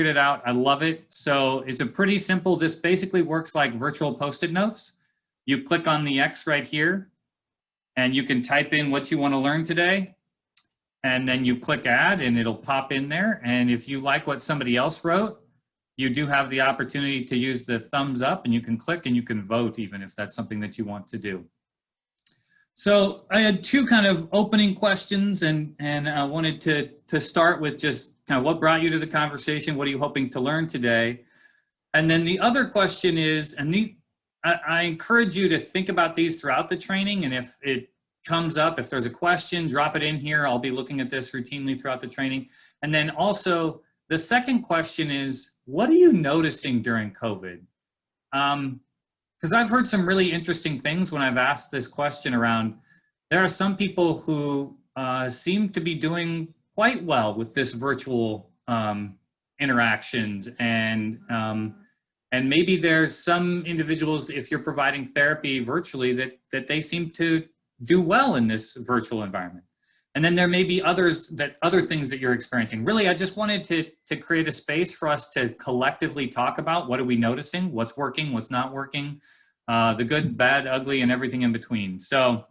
it out. I love it. So it's a pretty simple, this basically works like virtual Post-it notes. You click on the X right here and you can type in what you want to learn today. And then you click add and it'll pop in there. And if you like what somebody else wrote, you do have the opportunity to use the thumbs up and you can click and you can vote even if that's something that you want to do. So I had two kind of opening questions and I wanted to start with just kind of what brought you to the conversation? What are you hoping to learn today? And then the other question is, and I encourage you to think about these throughout the training, and if it comes up, if there's a question, drop it in here. I'll be looking at this routinely throughout the training. And then also the second question is, what are you noticing during COVID? Because I've heard some really interesting things when I've asked this question around, there are some people who seem to be doing quite well with this virtual interactions, and maybe there's some individuals, if you're providing therapy virtually, that they seem to do well in this virtual environment. And then there may be others other things that you're experiencing. Really, I just wanted to create a space for us to collectively talk about what are we noticing, what's working, what's not working, the good, bad, ugly, and everything in between. So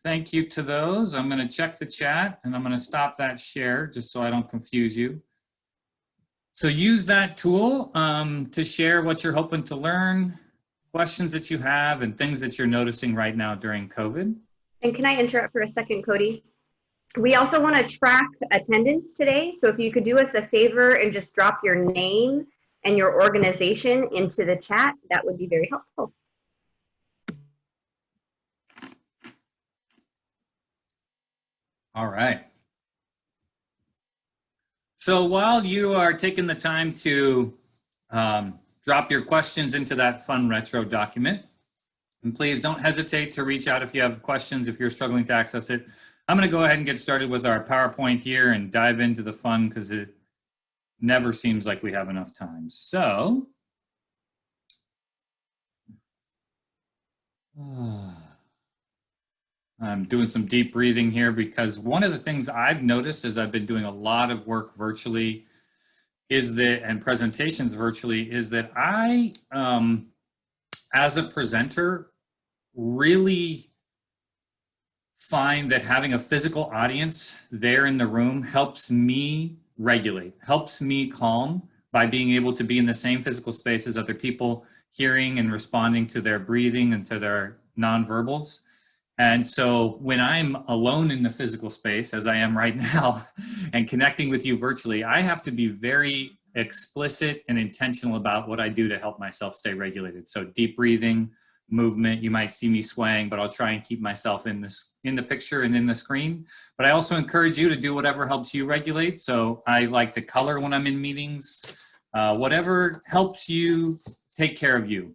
thank you to those. I'm going to check the chat and I'm going to stop that share just so I don't confuse you. So use that tool to share what you're hoping to learn, questions that you have, and things that you're noticing right now during COVID. And can I interrupt for a second, Cody? We also want to track attendance today. So if you could do us a favor and just drop your name and your organization into the chat, that would be very helpful. All right. So while you are taking the time to drop your questions into that fun retro document, and please don't hesitate to reach out if you have questions, if you're struggling to access it. I'm going to go ahead and get started with our PowerPoint here and dive into the fun because it never seems like we have enough time. So, I'm doing some deep breathing here because one of the things I've noticed as I've been doing a lot of work virtually is that, and presentations virtually, is that I, as a presenter, really find that having a physical audience there in the room helps me regulate, helps me calm by being able to be in the same physical space as other people, hearing and responding to their breathing and to their nonverbals. And so when I'm alone in the physical space, as I am right now, and connecting with you virtually, I have to be very explicit and intentional about what I do to help myself stay regulated. So deep breathing, movement, you might see me swaying, but I'll try and keep myself in the picture and in the screen. But I also encourage you to do whatever helps you regulate. So I like to color when I'm in meetings, whatever helps you take care of you.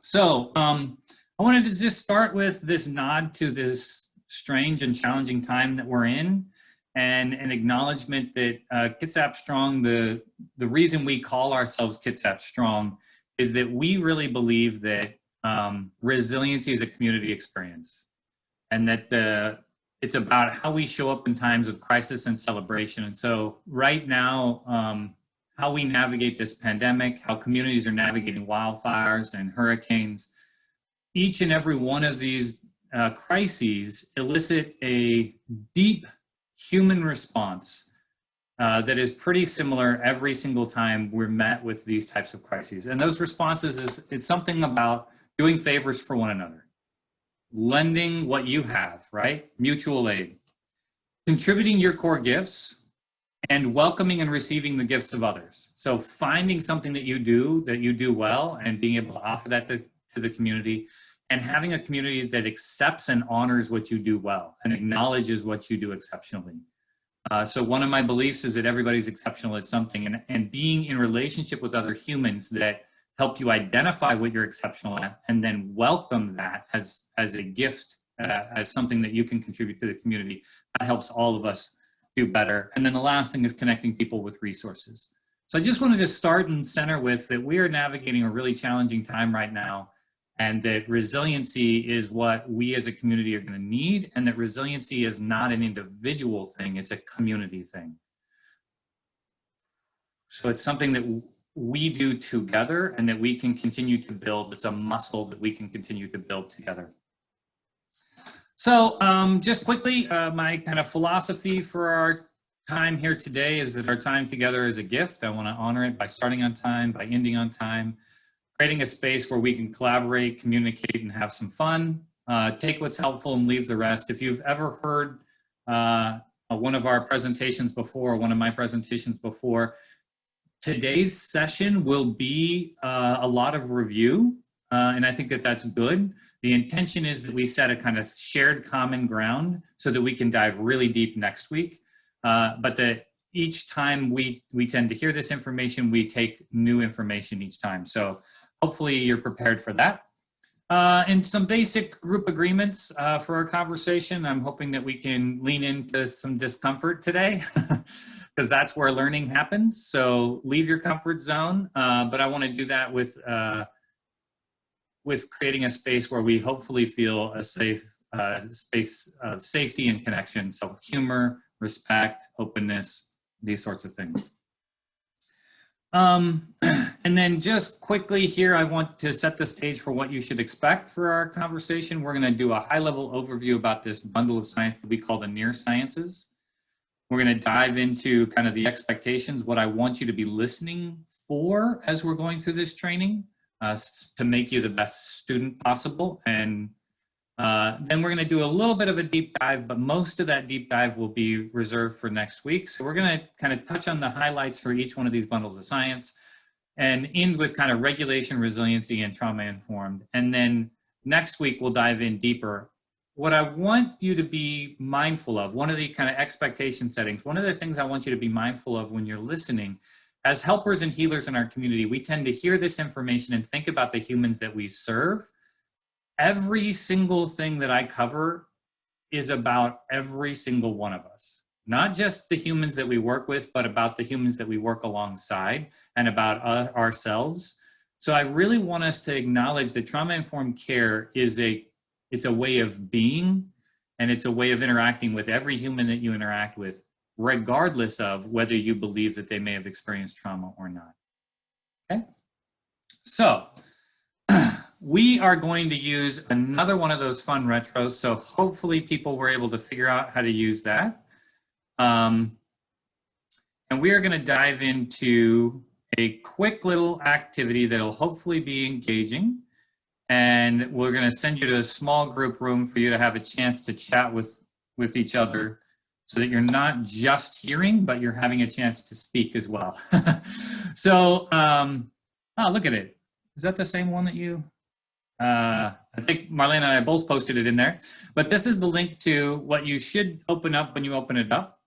So I wanted to just start with this nod to this strange and challenging time that we're in, and an acknowledgement that Kitsap Strong, the reason we call ourselves Kitsap Strong is that we really believe that resiliency is a community experience, and that it's about how we show up in times of crisis and celebration. And so right now, how we navigate this pandemic, how communities are navigating wildfires and hurricanes, each and every one of these crises elicit a deep human response that is pretty similar every single time we're met with these types of crises. And those responses it's something about doing favors for one another, lending what you have, right? Mutual aid, contributing your core gifts, and welcoming and receiving the gifts of others. So finding something that you do well and being able to offer that to the community, and having a community that accepts and honors what you do well and acknowledges what you do exceptionally. So one of my beliefs is that everybody's exceptional at something, and being in relationship with other humans that help you identify what you're exceptional at and then welcome that as a gift, as something that you can contribute to the community, that helps all of us do better. And then the last thing is connecting people with resources. So I just wanted to start and center with that we are navigating a really challenging time right now, and that resiliency is what we as a community are going to need, and that resiliency is not an individual thing, it's a community thing. So it's something that we do together and that we can continue to build. It's a muscle that we can continue to build together. So just quickly, my kind of philosophy for our time here today is that our time together is a gift. I want to honor it by starting on time, by ending on time, creating a space where we can collaborate, communicate, and have some fun. Take what's helpful and leave the rest. If you've ever heard one of our presentations before, one of my presentations before, today's session will be a lot of review, and I think that that's good. The intention is that we set a kind of shared common ground so that we can dive really deep next week. But that each time we tend to hear this information, we take new information each time. So hopefully you're prepared for that. And some basic group agreements for our conversation. I'm hoping that we can lean into some discomfort today because that's where learning happens. So leave your comfort zone, but I want to do that with creating a space where we hopefully feel a safe space of safety and connection. So humor, respect, openness, these sorts of things. And then just quickly here, I want to set the stage for what you should expect for our conversation. We're going to do a high-level overview about this bundle of science that we call the near sciences. We're going to dive into kind of the expectations, what I want you to be listening for as we're going through this training to make you the best student possible. And then we're going to do a little bit of a deep dive, but most of that deep dive will be reserved for next week. So we're going to kind of touch on the highlights for each one of these bundles of science and end with kind of regulation, resiliency, and trauma-informed. And then next week, we'll dive in deeper. What I want you to be mindful of, one of the kind of expectation settings, one of the things I want you to be mindful of when you're listening, as helpers and healers in our community, we tend to hear this information and think about the humans that we serve. Every single thing that I cover is about every single one of us. Not just the humans that we work with, but about the humans that we work alongside and about ourselves. So I really want us to acknowledge that trauma-informed care is it's a way of being, and it's a way of interacting with every human that you interact with, regardless of whether you believe that they may have experienced trauma or not. Okay? So we are going to use another one of those fun retros. So hopefully people were able to figure out how to use that. And we are going to dive into a quick little activity that'll hopefully be engaging. And we're going to send you to a small group room for you to have a chance to chat with each other so that you're not just hearing, but you're having a chance to speak as well. So, oh, look at it. Is that the same one that you... I think Marlene and I both posted it in there, but this is the link to what you should open up when you open it up.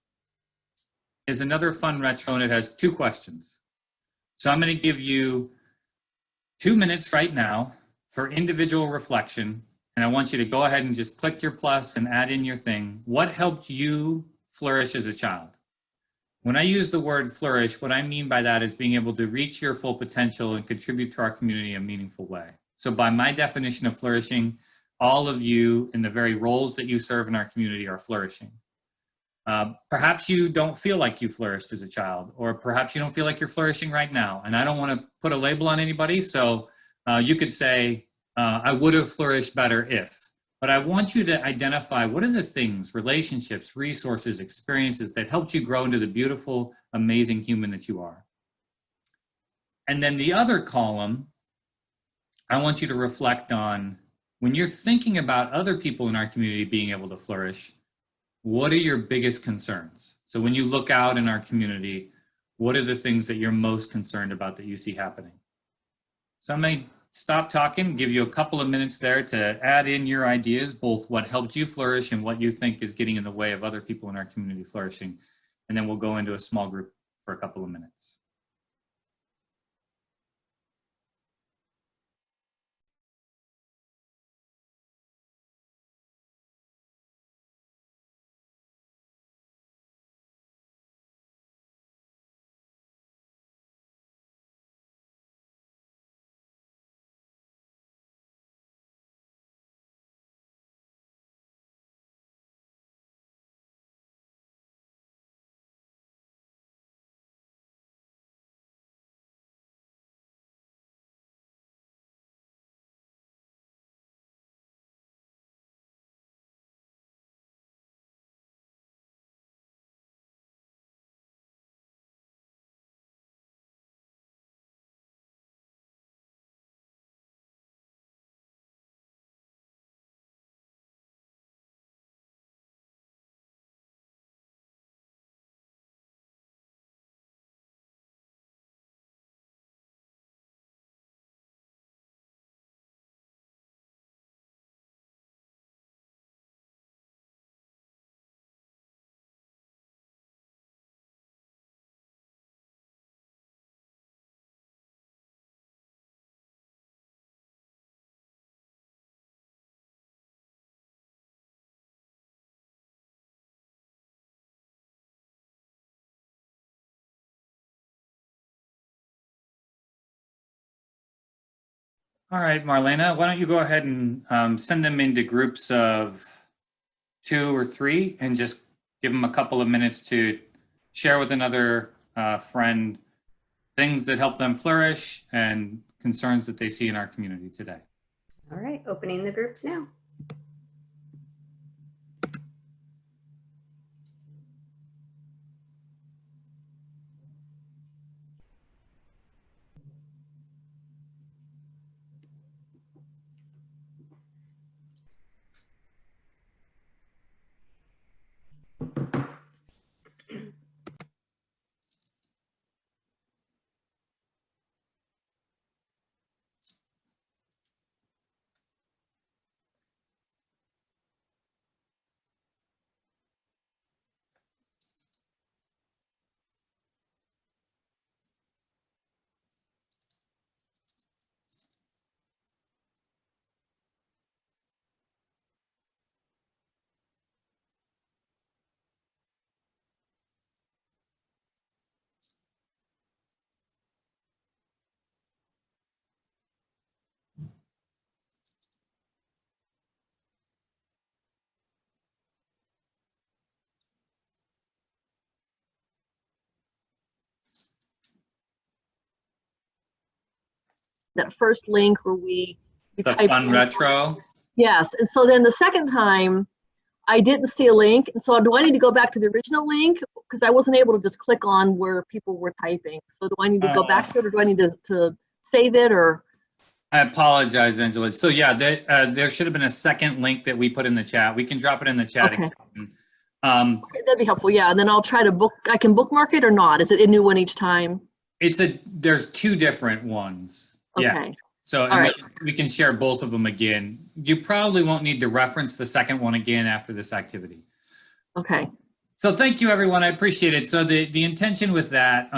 Is another fun retro, and it has 2 questions. So I'm going to give you 2 minutes right now for individual reflection, and I want you to go ahead and just click your plus and add in your thing. What helped you flourish as a child? When I use the word flourish, what I mean by that is being able to reach your full potential and contribute to our community in a meaningful way. So by my definition of flourishing, all of you in the very roles that you serve in our community are flourishing. Perhaps you don't feel like you flourished as a child, or perhaps you don't feel like you're flourishing right now. And I don't want to put a label on anybody, so you could say, I would have flourished better if. But I want you to identify what are the things, relationships, resources, experiences that helped you grow into the beautiful, amazing human that you are. And then the other column, I want you to reflect on when you're thinking about other people in our community being able to flourish, what are your biggest concerns? So when you look out in our community, what are the things that you're most concerned about that you see happening? So I'm going to stop talking, give you a couple of minutes there to add in your ideas, both what helped you flourish and what you think is getting in the way of other people in our community flourishing. And then we'll go into a small group for a couple of minutes. All right, Marlena, why don't you go ahead and send them into groups of 2 or 3 and just give them a couple of minutes to share with another friend things that help them flourish and concerns that they see in our community today. All right, opening the groups now. That first link where we The typed fun in. retro. Yes, and so then the second time I didn't see a link, and so do I need to go back to the original link because I wasn't able to just click on where people were typing? So do I need to go back to it, or do I need to save it, or? I apologize, Angela. So yeah, there should have been a second link that we put in the chat. We can drop it in the chat. Okay. Again. Okay, that'd be helpful. Yeah, and then I'll try to I can bookmark it or not? Is it a new one each time? There's 2 different ones. Okay. Yeah. So All right. we can share both of them again. You probably won't need to reference the second one again after this activity. Okay. So thank you, everyone. I appreciate it. So the intention with that,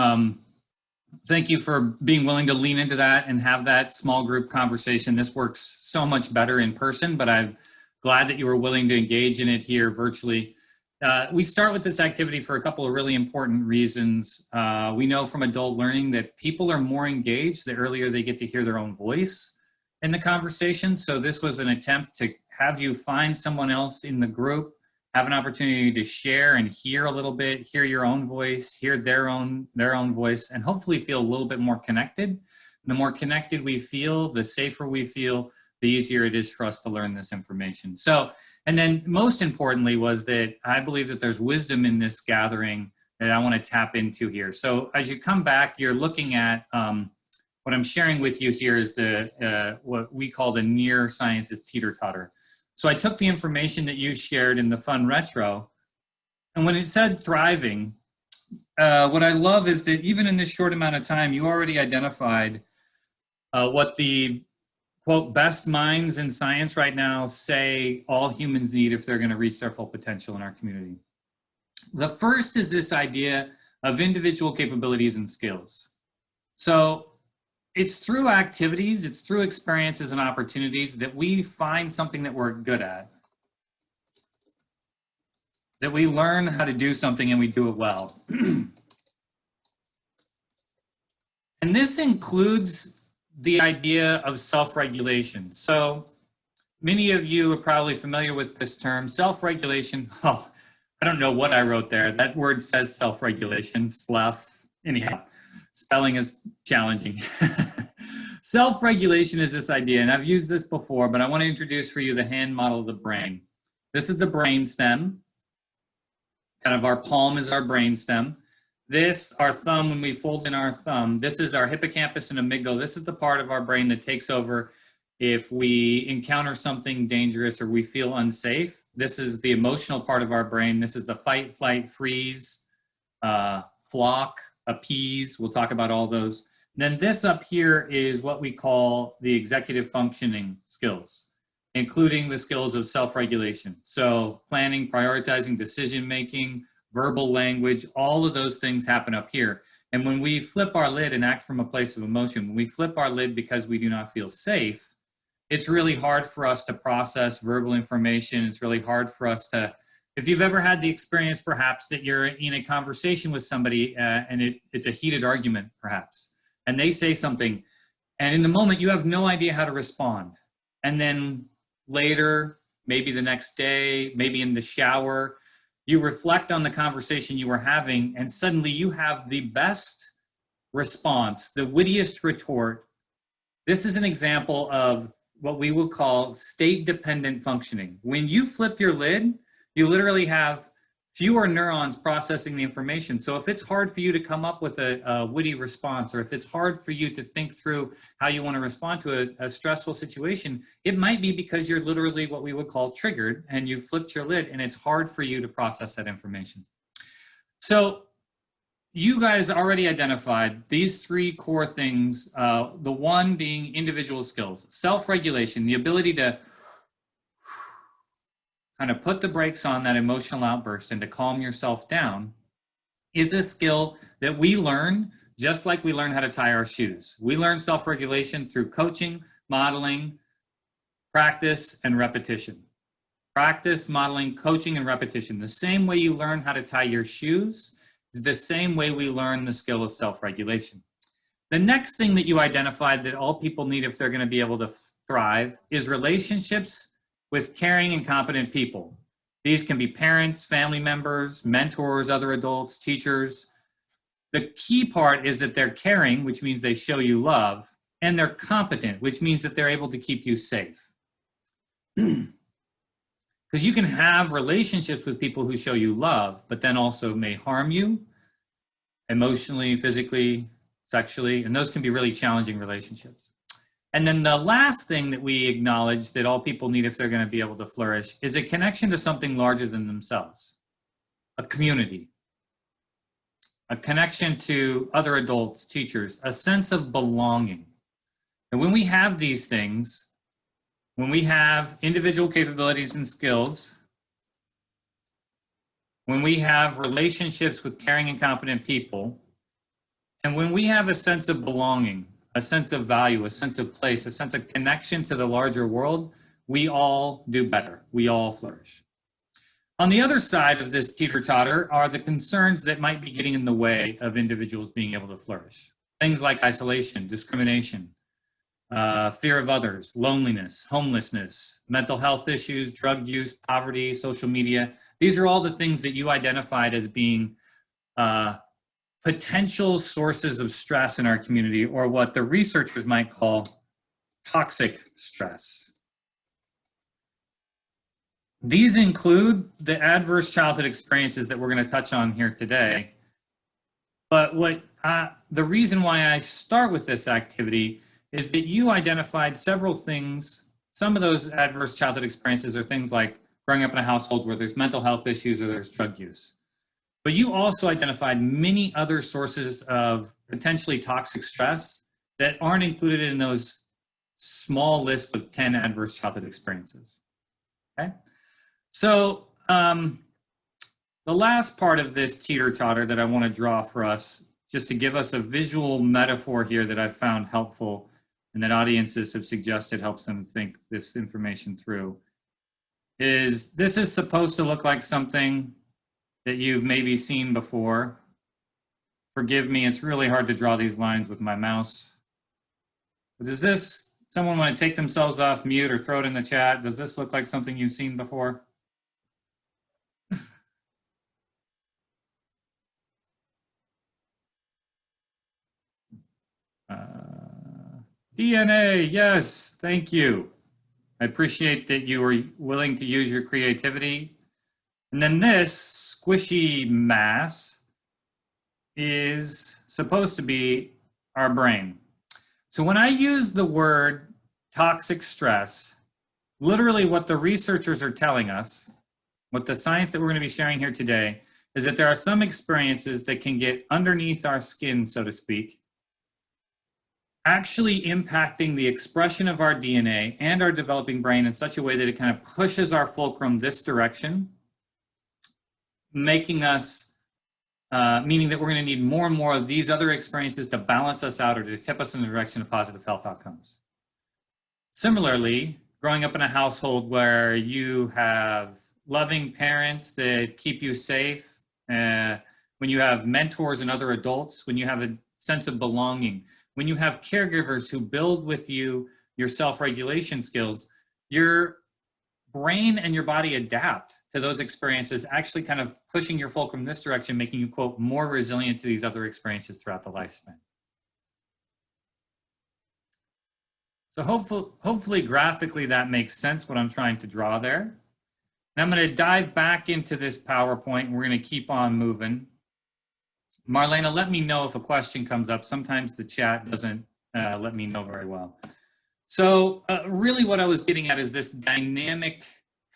thank you for being willing to lean into that and have that small group conversation. This works so much better in person, but I'm glad that you were willing to engage in it here virtually. We start with this activity for a couple of really important reasons. We know from adult learning that people are more engaged the earlier they get to hear their own voice in the conversation. So this was an attempt to have you find someone else in the group, have an opportunity to share and hear a little bit, hear your own voice, hear their own voice, and hopefully feel a little bit more connected. The more connected we feel, the safer we feel, the easier it is for us to learn this information. So, and then most importantly was that I believe that there's wisdom in this gathering that I want to tap into here. So as you come back, you're looking at what I'm sharing with you here is what we call the near sciences teeter-totter. So I took the information that you shared in the fun retro, and when it said thriving, what I love is that even in this short amount of time, you already identified what the quote, best minds in science right now say all humans need if they're going to reach their full potential in our community. The first is this idea of individual capabilities and skills. So it's through activities, it's through experiences and opportunities that we find something that we're good at, that we learn how to do something and we do it well. And this includes the idea of self-regulation. So many of you are probably familiar with this term, self-regulation. Oh, I don't know what I wrote there. That word says self-regulation, slough. Anyhow, spelling is challenging. Self-regulation is this idea, and I've used this before, but I want to introduce for you the hand model of the brain. This is the brain stem. Kind of our palm is our brain stem. This, our thumb, when we fold in our thumb, this is our hippocampus and amygdala. This is the part of our brain that takes over if we encounter something dangerous or we feel unsafe. This is the emotional part of our brain. This is the fight, flight, freeze, flock, appease. We'll talk about all those. Then this up here is what we call the executive functioning skills, including the skills of self-regulation. So planning, prioritizing, decision-making, verbal language, all of those things happen up here. And when we flip our lid and act from a place of emotion, when we flip our lid because we do not feel safe, it's really hard for us to process verbal information. It's really hard for us to, if you've ever had the experience perhaps that you're in a conversation with somebody and it's a heated argument perhaps, and they say something And in the moment, you have no idea how to respond. And then later, maybe the next day, maybe in the shower, you reflect on the conversation you were having, and suddenly you have the best response, the wittiest retort. This is an example of what we will call state-dependent functioning. When you flip your lid, you literally have fewer neurons processing the information. So if it's hard for you to come up with a witty response, or if it's hard for you to think through how you want to respond to a stressful situation, it might be because you're literally what we would call triggered, and you flipped your lid and it's hard for you to process that information. So you guys already identified these three core things, the one being individual skills, self-regulation, the ability to kind of put the brakes on that emotional outburst and to calm yourself down, is a skill that we learn just like we learn how to tie our shoes. We learn self-regulation through coaching, modeling, practice, and repetition. Practice, modeling, coaching, and repetition. The same way you learn how to tie your shoes is the same way we learn the skill of self-regulation. The next thing that you identified that all people need if they're going to be able to thrive is relationships with caring and competent people. These can be parents, family members, mentors, other adults, teachers. The key part is that they're caring, which means they show you love, and they're competent, which means that they're able to keep you safe. Because you can have relationships with people who show you love, but then also may harm you emotionally, physically, sexually, and those can be really challenging relationships. And then the last thing that we acknowledge that all people need if they're going to be able to flourish is a connection to something larger than themselves, a community, a connection to other adults, teachers, a sense of belonging. And when we have these things, when we have individual capabilities and skills, when we have relationships with caring and competent people, and when we have a sense of belonging, a sense of value, a sense of place, a sense of connection to the larger world, we all do better. We all flourish. On the other side of this teeter-totter are the concerns that might be getting in the way of individuals being able to flourish. Things like isolation, discrimination, fear of others, loneliness, homelessness, mental health issues, drug use, poverty, social media. These are all the things that you identified as being potential sources of stress in our community, or what the researchers might call toxic stress. These include the adverse childhood experiences that we're going to touch on here today. But the reason why I start with this activity is that you identified several things. Some of those adverse childhood experiences are things like growing up in a household where there's mental health issues or there's drug use. But you also identified many other sources of potentially toxic stress that aren't included in those small list of 10 adverse childhood experiences. Okay? So the last part of this teeter-totter that I want to draw for us, just to give us a visual metaphor here that I've found helpful and that audiences have suggested helps them think this information through, is this is supposed to look like something that you've maybe seen before. Forgive me, it's really hard to draw these lines with my mouse. But does this, someone want to take themselves off mute or throw it in the chat? Does this look like something you've seen before? DNA, yes, thank you. I appreciate that you were willing to use your creativity. And then this squishy mass is supposed to be our brain. So when I use the word toxic stress, literally what the researchers are telling us, what the science that we're going to be sharing here today, is that there are some experiences that can get underneath our skin, so to speak, actually impacting the expression of our DNA and our developing brain in such a way that it kind of pushes our fulcrum this direction, making us, meaning that we're going to need more and more of these other experiences to balance us out or to tip us in the direction of positive health outcomes. Similarly, growing up in a household where you have loving parents that keep you safe, when you have mentors and other adults, when you have a sense of belonging, when you have caregivers who build with you your self-regulation skills, your brain and your body adapt to those experiences, actually kind of pushing your fulcrum this direction, making you, quote, more resilient to these other experiences throughout the lifespan. So hopefully graphically that makes sense what I'm trying to draw there. Now I'm going to dive back into this PowerPoint and we're going to keep on moving. Marlena, let me know if a question comes up. Sometimes the chat doesn't let me know very well. So really what I was getting at is this dynamic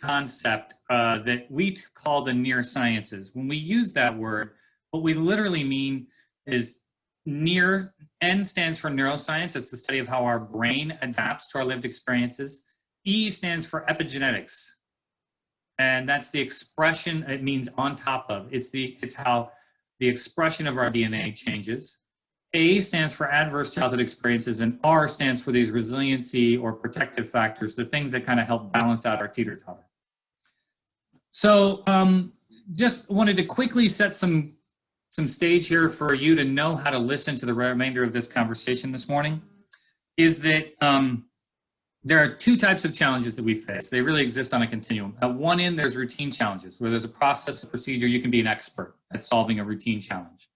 concept that we call the near sciences. When we use that word, what we literally mean is near. N stands for neuroscience. It's the study of how our brain adapts to our lived experiences. E stands for epigenetics. And that's the expression, it means on top of. It's how the expression of our DNA changes. A stands for adverse childhood experiences, and R stands for these resiliency or protective factors, the things that kind of help balance out our teeter-totter. So just wanted to quickly set some stage here for you to know how to listen to the remainder of this conversation this morning, is that there are two types of challenges that we face. They really exist on a continuum. At one end, there's routine challenges, where there's a process, a procedure, you can be an expert at solving a routine challenge.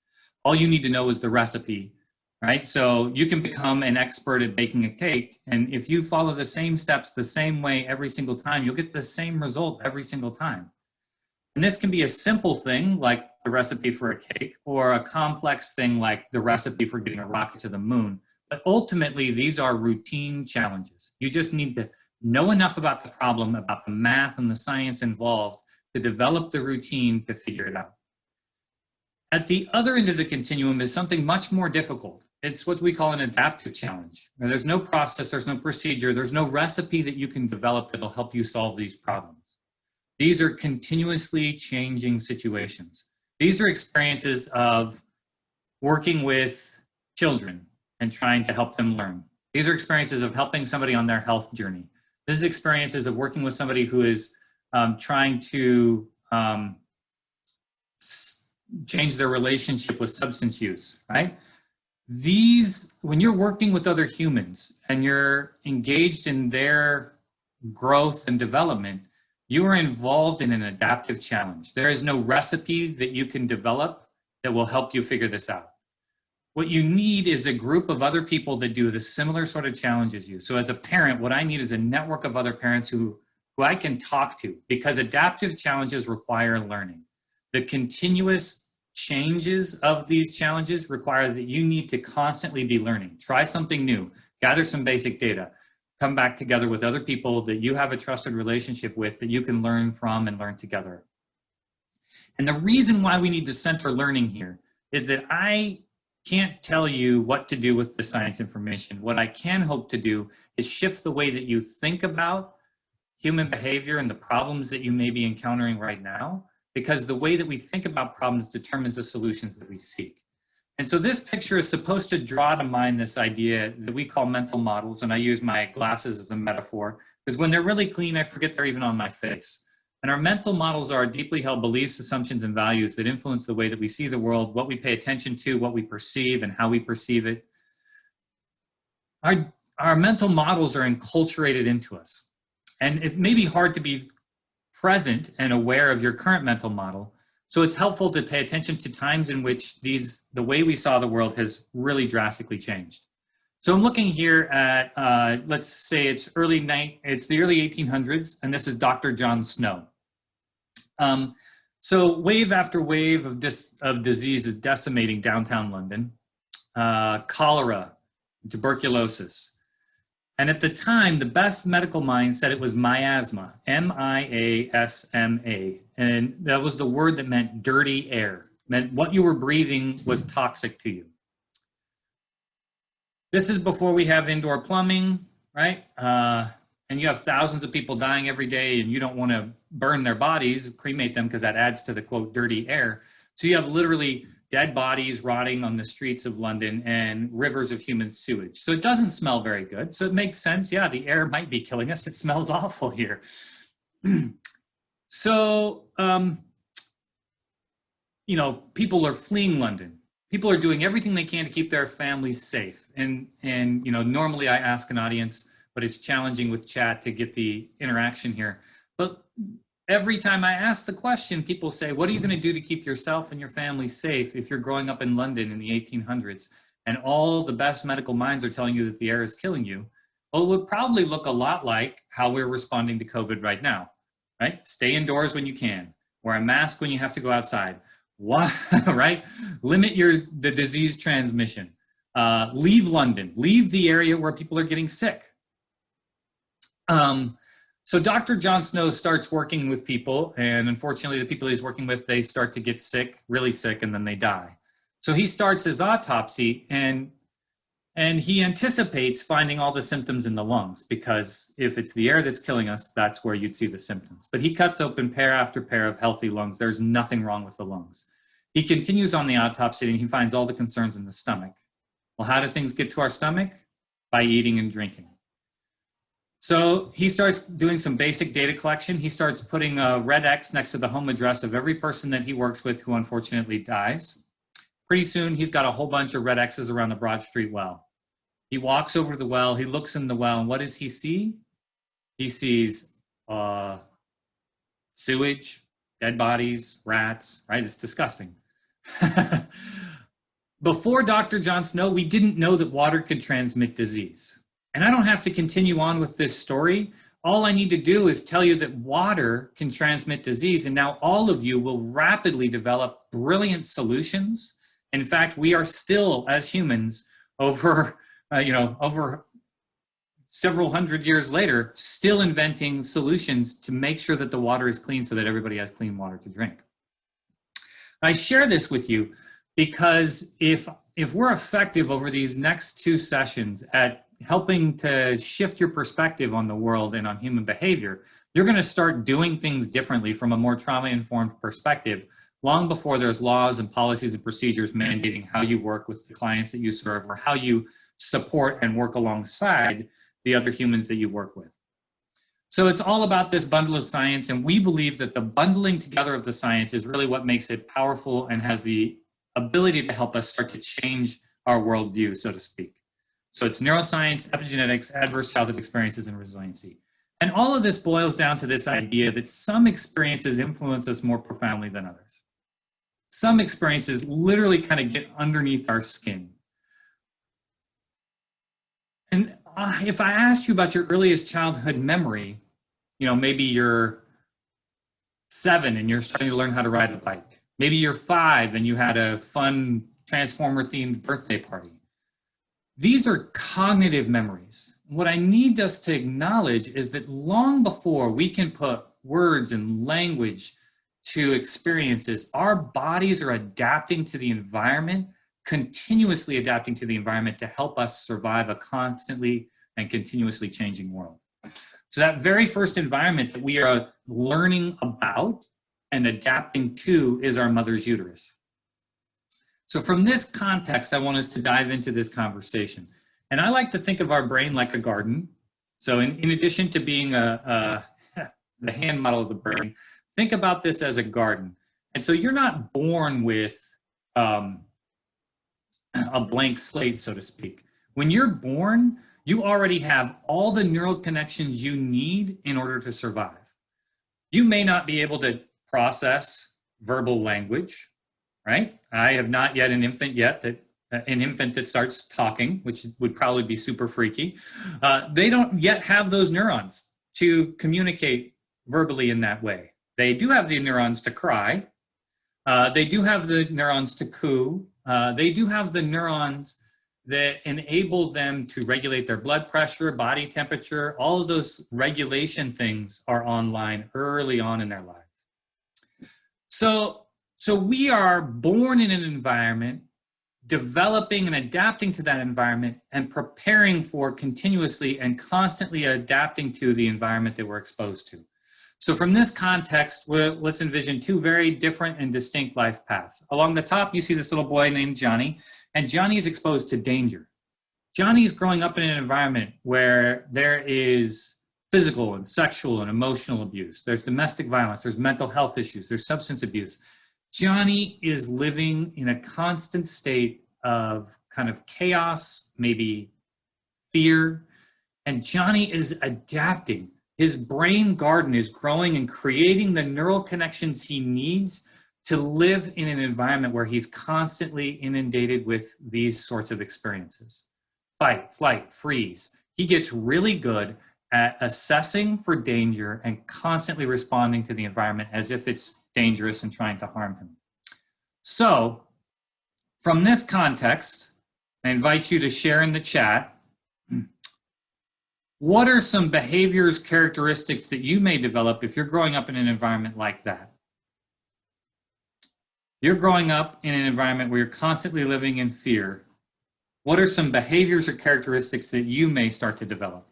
All you need to know is the recipe, right? So you can become an expert at baking a cake, and if you follow the same steps the same way every single time, you'll get the same result every single time. And this can be a simple thing like the recipe for a cake, or a complex thing like the recipe for getting a rocket to the moon. But ultimately, these are routine challenges. You just need to know enough about the problem, about the math and the science involved, to develop the routine to figure it out. At the other end of the continuum is something much more difficult. It's what we call an adaptive challenge. Now, there's no process, there's no procedure, there's no recipe that you can develop that'll help you solve these problems. These are continuously changing situations. These are experiences of working with children and trying to help them learn. These are experiences of helping somebody on their health journey. This is experiences of working with somebody who is trying to change their relationship with substance use, right? These, when you're working with other humans and you're engaged in their growth and development, you are involved in an adaptive challenge. There is no recipe that you can develop that will help you figure this out. What you need is a group of other people that do the similar sort of challenge as you. So as a parent, what I need is a network of other parents who I can talk to, because adaptive challenges require learning. The continuous changes of these challenges require that you need to constantly be learning. Try something new, gather some basic data, come back together with other people that you have a trusted relationship with that you can learn from and learn together. And the reason why we need to center learning here is that I can't tell you what to do with the science information. What I can hope to do is shift the way that you think about human behavior and the problems that you may be encountering right now, because the way that we think about problems determines the solutions that we seek. And so this picture is supposed to draw to mind this idea that we call mental models, and I use my glasses as a metaphor, because when they're really clean, I forget they're even on my face. And our mental models are deeply held beliefs, assumptions, and values that influence the way that we see the world, what we pay attention to, what we perceive, and how we perceive it. Our mental models are enculturated into us. And it may be hard to be present and aware of your current mental model. So it's helpful to pay attention to times in which the way we saw the world has really drastically changed. So I'm looking here at, let's say it's the early 1800s, and this is Dr. John Snow. So wave after wave of disease is decimating downtown London. Cholera, tuberculosis. And at the time, the best medical minds said it was miasma, M-I-A-S-M-A. And that was the word that meant dirty air. It meant what you were breathing was toxic to you. This is before we have indoor plumbing, right? And you have thousands of people dying every day, and you don't want to burn their bodies, cremate them, because that adds to the, quote, dirty air. So you have literally dead bodies rotting on the streets of London and rivers of human sewage. So it doesn't smell very good. So it makes sense. Yeah, the air might be killing us. It smells awful here. So, you know, people are fleeing London. people are doing everything they can to keep their families safe. And you know, normally I ask an audience, but it's challenging with chat to get the interaction here. But every time I ask the question, people say, what are you going to do to keep yourself and your family safe if you're growing up in London in the 1800s and all the best medical minds are telling you that the air is killing you? Well, it would probably look a lot like how we're responding to COVID right now, right? Stay indoors when you can. Wear a mask when you have to go outside. Why, right? Limit the disease transmission. Leave London. Leave the area where people are getting sick. So Dr. John Snow starts working with people, and unfortunately the people he's working with, they start to get sick, really sick, and then they die. So he starts his autopsy, and he anticipates finding all the symptoms in the lungs, because if it's the air that's killing us, that's where you'd see the symptoms. But he cuts open pair after pair of healthy lungs. There's nothing wrong with the lungs. He continues on the autopsy, and he finds all the concerns in the stomach. Well, how do things get to our stomach? By eating and drinking. So he starts doing some basic data collection. He starts putting a red X next to the home address of every person that he works with who unfortunately dies. Pretty soon, he's got a whole bunch of red X's around the Broad Street well. He walks over to the well, he looks in the well, and what does he see? He sees sewage, dead bodies, rats, right? It's disgusting. Before Dr. John Snow, we didn't know that water could transmit disease. And I don't have to continue on with this story. All I need to do is tell you that water can transmit disease, and now all of you will rapidly develop brilliant solutions. In fact, we are still, as humans, over several hundred years later, still inventing solutions to make sure that the water is clean so that everybody has clean water to drink. I share this with you because if we're effective over these next 2 sessions at helping to shift your perspective on the world and on human behavior, you're going to start doing things differently from a more trauma-informed perspective long before there's laws and policies and procedures mandating how you work with the clients that you serve or how you support and work alongside the other humans that you work with. So it's all about this bundle of science, and we believe that the bundling together of the science is really what makes it powerful and has the ability to help us start to change our worldview, so to speak. So it's neuroscience, epigenetics, adverse childhood experiences, and resiliency. And all of this boils down to this idea that some experiences influence us more profoundly than others. Some experiences literally kind of get underneath our skin. And if I asked you about your earliest childhood memory, you know, maybe you're 7 and you're starting to learn how to ride a bike. Maybe you're 5 and you had a fun Transformer-themed birthday party. These are cognitive memories. What I need us to acknowledge is that long before we can put words and language to experiences, our bodies are adapting to the environment, continuously adapting to the environment to help us survive a constantly and continuously changing world. So that very first environment that we are learning about and adapting to is our mother's uterus. So from this context, I want us to dive into this conversation. And I like to think of our brain like a garden. So in addition to being the hand model of the brain, think about this as a garden. And so you're not born with a blank slate, so to speak. When you're born, you already have all the neural connections you need in order to survive. You may not be able to process verbal language, right? I have not yet an infant that starts talking, which would probably be super freaky. They don't yet have those neurons to communicate verbally in that way. They do have the neurons to cry. They do have the neurons to coo. They do have the neurons that enable them to regulate their blood pressure, body temperature. All of those regulation things are online early on in their lives. So we are born in an environment, developing and adapting to that environment, and preparing for continuously and constantly adapting to the environment that we're exposed to. So from this context, let's envision 2 very different and distinct life paths. Along the top, you see this little boy named Johnny, and Johnny's exposed to danger. Johnny's growing up in an environment where there is physical and sexual and emotional abuse. There's domestic violence, there's mental health issues, there's substance abuse. Johnny is living in a constant state of kind of chaos, maybe fear, and Johnny is adapting. His brain garden is growing and creating the neural connections he needs to live in an environment where he's constantly inundated with these sorts of experiences. Fight, flight, freeze. He gets really good at assessing for danger and constantly responding to the environment as if it's dangerous and trying to harm him. So, from this context, I invite you to share in the chat, what are some behaviors, characteristics that you may develop if you're growing up in an environment like that? You're growing up in an environment where you're constantly living in fear. What are some behaviors or characteristics that you may start to develop?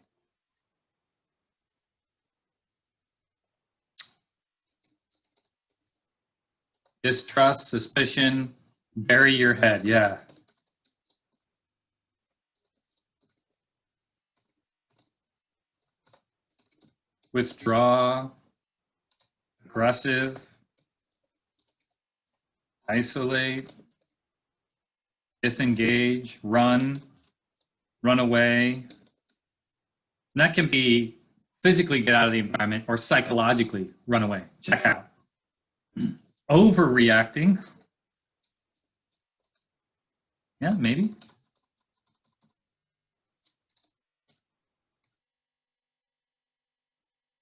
Distrust, suspicion, bury your head, yeah. Withdraw, aggressive, isolate, disengage, run away. And that can be physically get out of the environment or psychologically run away, check out. Overreacting. Yeah, maybe.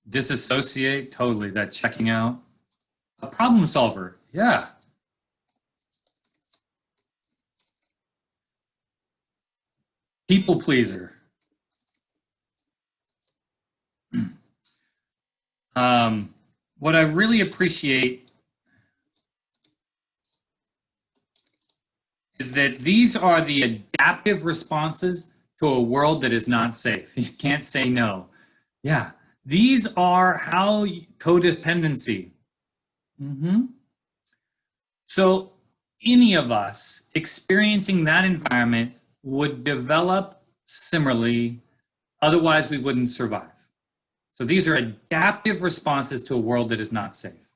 Disassociate, totally, that checking out. A problem solver, yeah. People pleaser. What I really appreciate is that these are the adaptive responses to a world that is not safe. You can't say no. Yeah, these are how codependency. So any of us experiencing that environment would develop similarly, otherwise we wouldn't survive. So these are adaptive responses to a world that is not safe.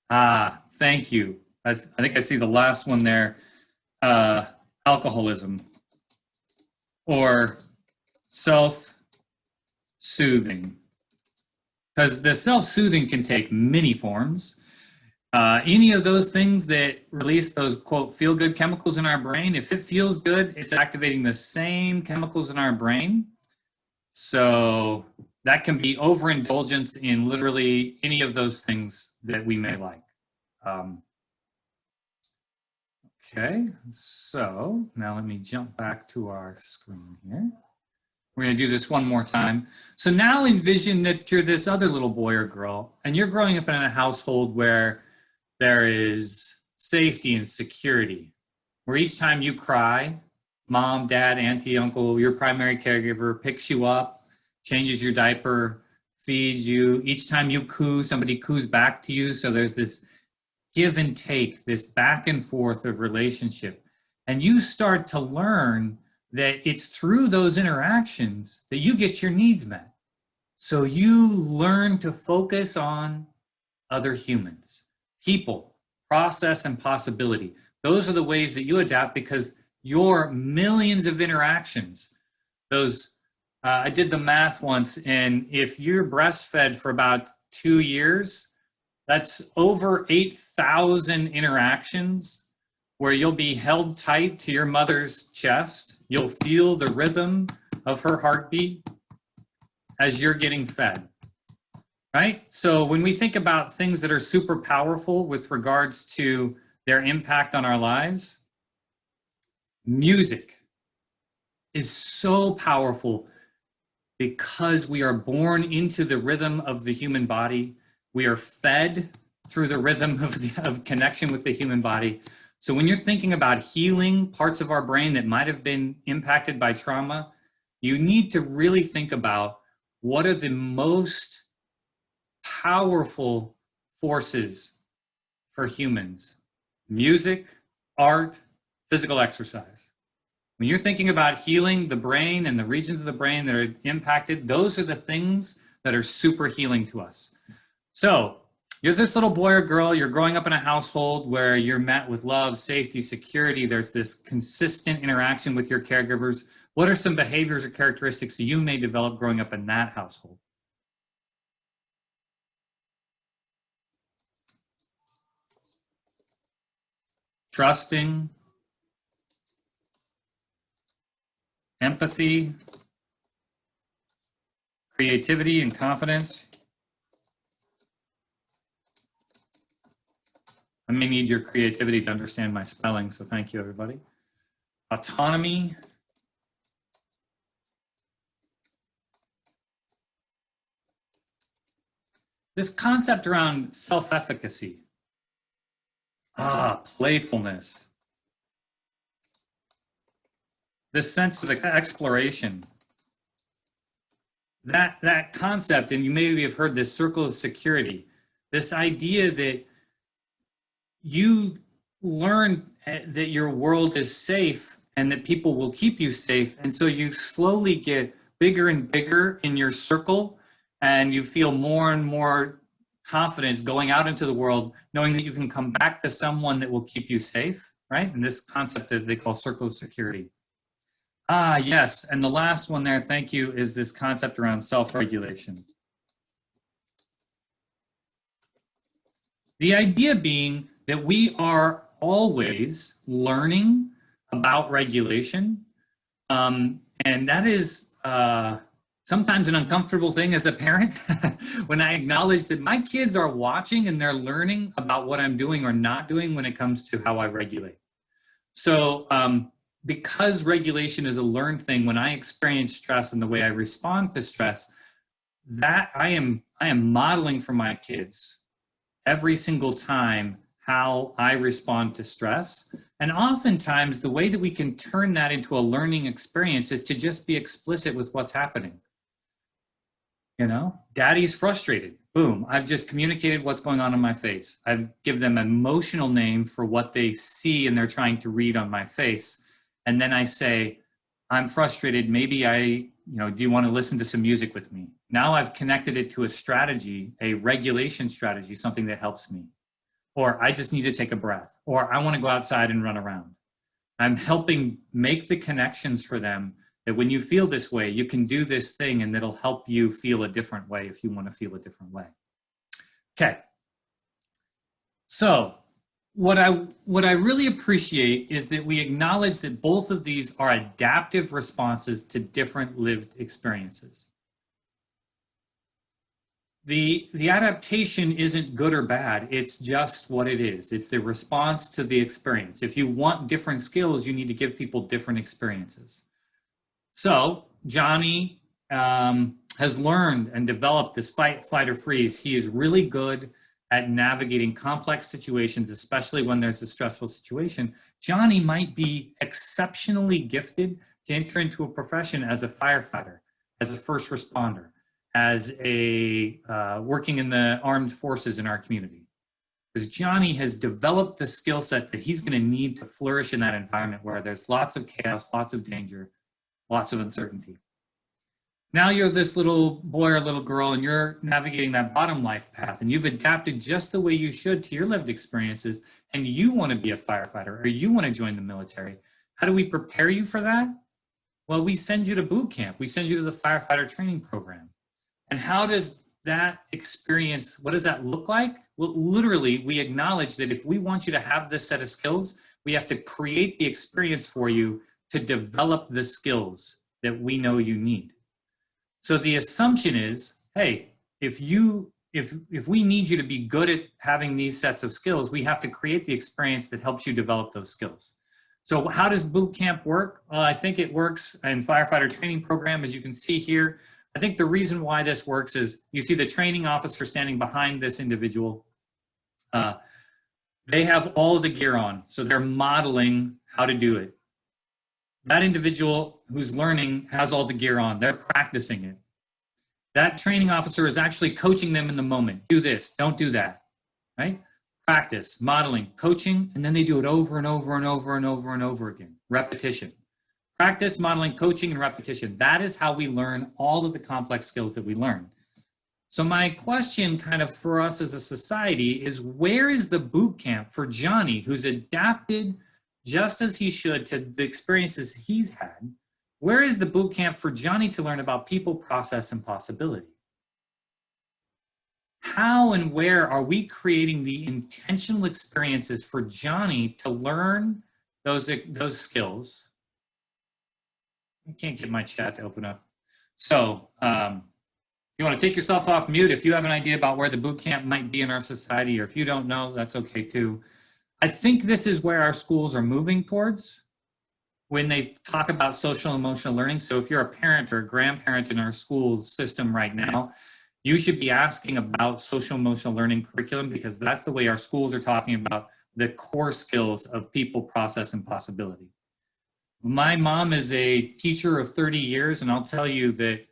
Thank you. I think I see the last one there. Alcoholism or self-soothing. Because the self-soothing can take many forms. Any of those things that release those, quote, feel-good chemicals in our brain, if it feels good, it's activating the same chemicals in our brain. So that can be overindulgence in literally any of those things that we may like. Okay, so now let me jump back to our screen here. We're going to do this one more time. So now envision that you're this other little boy or girl, and you're growing up in a household where there is safety and security, where each time you cry, mom, dad, auntie, uncle, your primary caregiver picks you up, changes your diaper, feeds you. Each time you coo, somebody coos back to you. So there's this give and take, this back and forth of relationship. And you start to learn that it's through those interactions that you get your needs met. So you learn to focus on other humans, people, process, and possibility. Those are the ways that you adapt because your millions of interactions, those, I did the math once, and if you're breastfed for about 2 years, that's over 8,000 interactions where you'll be held tight to your mother's chest. You'll feel the rhythm of her heartbeat as you're getting fed, right? So when we think about things that are super powerful with regards to their impact on our lives, music is so powerful because we are born into the rhythm of the human body. We are fed through the rhythm of connection with the human body. So when you're thinking about healing parts of our brain that might have been impacted by trauma, you need to really think about what are the most powerful forces for humans: music, art, physical exercise. When you're thinking about healing the brain and the regions of the brain that are impacted, those are the things that are super healing to us. So You're this little boy or girl, you're growing up in a household where you're met with love, safety, security. There's this consistent interaction with your caregivers. What are some behaviors or characteristics that you may develop growing up in that household? Trusting, empathy, creativity and confidence. I may need your creativity to understand my spelling, so thank you, everybody. Autonomy. This concept around self-efficacy. Playfulness. This sense of exploration. That concept, and you maybe have heard this circle of security, this idea that you learn that your world is safe and that people will keep you safe. And so you slowly get bigger and bigger in your circle, and you feel more and more confidence going out into the world, knowing that you can come back to someone that will keep you safe, right? And this concept that they call circle of security. Yes, and the last one there, thank you, is this concept around self-regulation. The idea being that we are always learning about regulation, and that is sometimes an uncomfortable thing as a parent when I acknowledge that my kids are watching and they're learning about what I'm doing or not doing when it comes to how I regulate. So because regulation is a learned thing, when I experience stress and the way I respond to stress, that I am modeling for my kids every single time how I respond to stress. And oftentimes the way that we can turn that into a learning experience is to just be explicit with what's happening. You know, daddy's frustrated. Boom, I've just communicated what's going on in my face. I've given them an emotional name for what they see and they're trying to read on my face. And then I say, I'm frustrated. Maybe do you want to listen to some music with me? Now I've connected it to a strategy, a regulation strategy, something that helps me. Or I just need to take a breath. Or I want to go outside and run around. I'm helping make the connections for them that when you feel this way, you can do this thing and it'll help you feel a different way if you want to feel a different way. Okay. So what I really appreciate is that we acknowledge that both of these are adaptive responses to different lived experiences. The adaptation isn't good or bad, it's just what it is. It's the response to the experience. If you want different skills, you need to give people different experiences. So Johnny has learned and developed this fight, flight, or freeze. He is really good at navigating complex situations, especially when there's a stressful situation. Johnny might be exceptionally gifted to enter into a profession as a firefighter, as a first responder, as a working in the armed forces in our community. Because Johnny has developed the skill set that he's going to need to flourish in that environment where there's lots of chaos, lots of danger, lots of uncertainty. Now you're this little boy or little girl and you're navigating that bottom life path and you've adapted just the way you should to your lived experiences and you want to be a firefighter or you want to join the military. How do we prepare you for that? Well, we send you to boot camp. We send you to the firefighter training program. And how does that experience, what does that look like? Well, literally, we acknowledge that if we want you to have this set of skills, we have to create the experience for you to develop the skills that we know you need. So the assumption is, hey, if we need you to be good at having these sets of skills, we have to create the experience that helps you develop those skills. So how does boot camp work? Well, I think it works in firefighter training program, as you can see here. I think the reason why this works is you see the training officer standing behind this individual. They have all of the gear on, so they're modeling how to do it. That individual who's learning has all the gear on. They're practicing it. That training officer is actually coaching them in the moment. Do this, don't do that, right? Practice, modeling, coaching, and then they do it over and over and over and over and over again. Repetition. Practice, modeling, coaching, and repetition. That is how we learn all of the complex skills that we learn. So my question kind of for us as a society is, where is the boot camp for Johnny, who's adapted just as he should to the experiences he's had? Where is the boot camp for Johnny to learn about people, process, and possibility? How and where are we creating the intentional experiences for Johnny to learn those skills? I can't get my chat to open up. So you want to take yourself off mute if you have an idea about where the boot camp might be in our society, or if you don't know, that's okay too. I think this is where our schools are moving towards when they talk about social emotional learning. So if you're a parent or a grandparent in our school system right now, you should be asking about social emotional learning curriculum, because that's the way our schools are talking about the core skills of people, process, and possibility. My mom is a teacher of 30 years, and I'll tell you that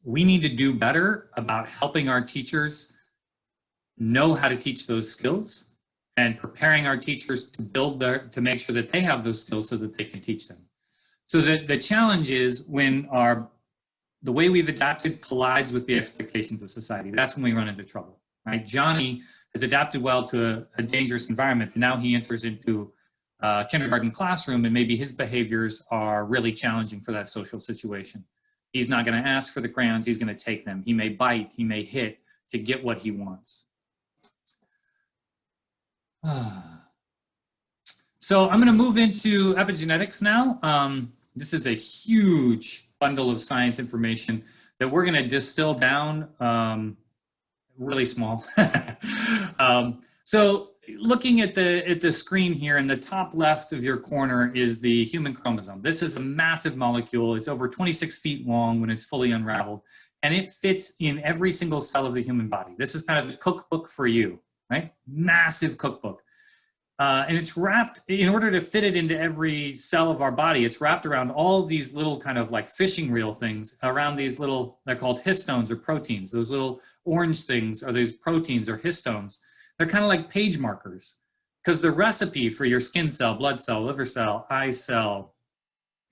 we need to do better about helping our teachers know how to teach those skills and preparing our teachers to to make sure that they have those skills so that they can teach them. So the challenge is when the way we've adapted collides with the expectations of society. That's when we run into trouble, right? Johnny has adapted well to a dangerous environment, and now he enters into a kindergarten classroom, and maybe his behaviors are really challenging for that social situation. He's not going to ask for the crayons, he's going to take them. He may bite, he may hit to get what he wants. So I'm going to move into epigenetics now. This is a huge bundle of science information that we're going to distill down really small. So looking at the screen here, in the top left of your corner is the human chromosome. This is a massive molecule. It's over 26 feet long when it's fully unraveled, and it fits in every single cell of the human body. This is kind of the cookbook for you, right? Massive cookbook. And it's wrapped, in order to fit it into every cell of our body, it's wrapped around all these little kind of like fishing reel things, around these little, they're called histones or proteins. Those little orange things are those proteins or histones. They're kind of like page markers, because the recipe for your skin cell, blood cell, liver cell, eye cell,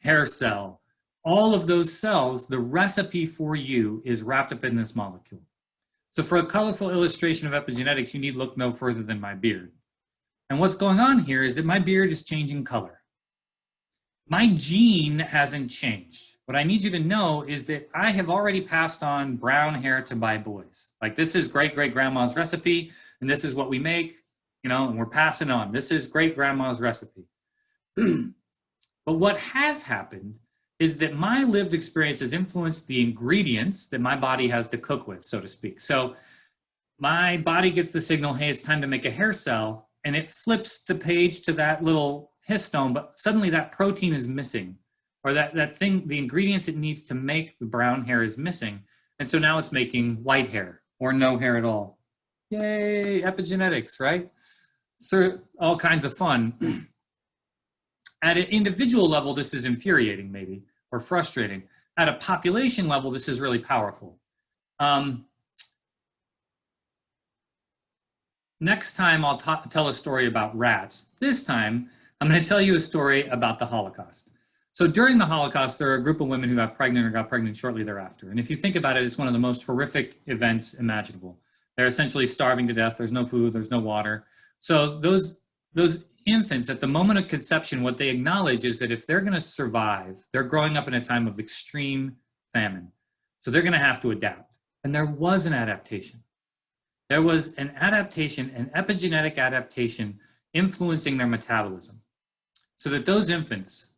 hair cell, all of those cells, the recipe for you is wrapped up in this molecule. So for a colorful illustration of epigenetics, you need look no further than my beard. And what's going on here is that my beard is changing color. My gene hasn't changed. What I need you to know is that I have already passed on brown hair to my boys. Like, this is great-great-grandma's recipe, and this is what we make, you know, and we're passing on. This is great-grandma's recipe. But what has happened is that my lived experience has influenced the ingredients that my body has to cook with, so to speak. So my body gets the signal, hey, it's time to make a hair cell, and it flips the page to that little histone, but suddenly that protein is missing, or that thing, the ingredients it needs to make the brown hair is missing. And so now it's making white hair or no hair at all. Yay, epigenetics, right? So all kinds of fun. At an individual level, this is infuriating maybe, or frustrating. At a population level, this is really powerful. Next time, I'll tell a story about rats. This time, I'm going to tell you a story about the Holocaust. So during the Holocaust, there are a group of women who got pregnant or got pregnant shortly thereafter. And if you think about it, it's one of the most horrific events imaginable. They're essentially starving to death. There's no food, there's no water. So those infants, at the moment of conception, what they acknowledge is that if they're going to survive, they're growing up in a time of extreme famine. So they're going to have to adapt. And there was an adaptation. There was an adaptation, an epigenetic adaptation influencing their metabolism. So that those infants,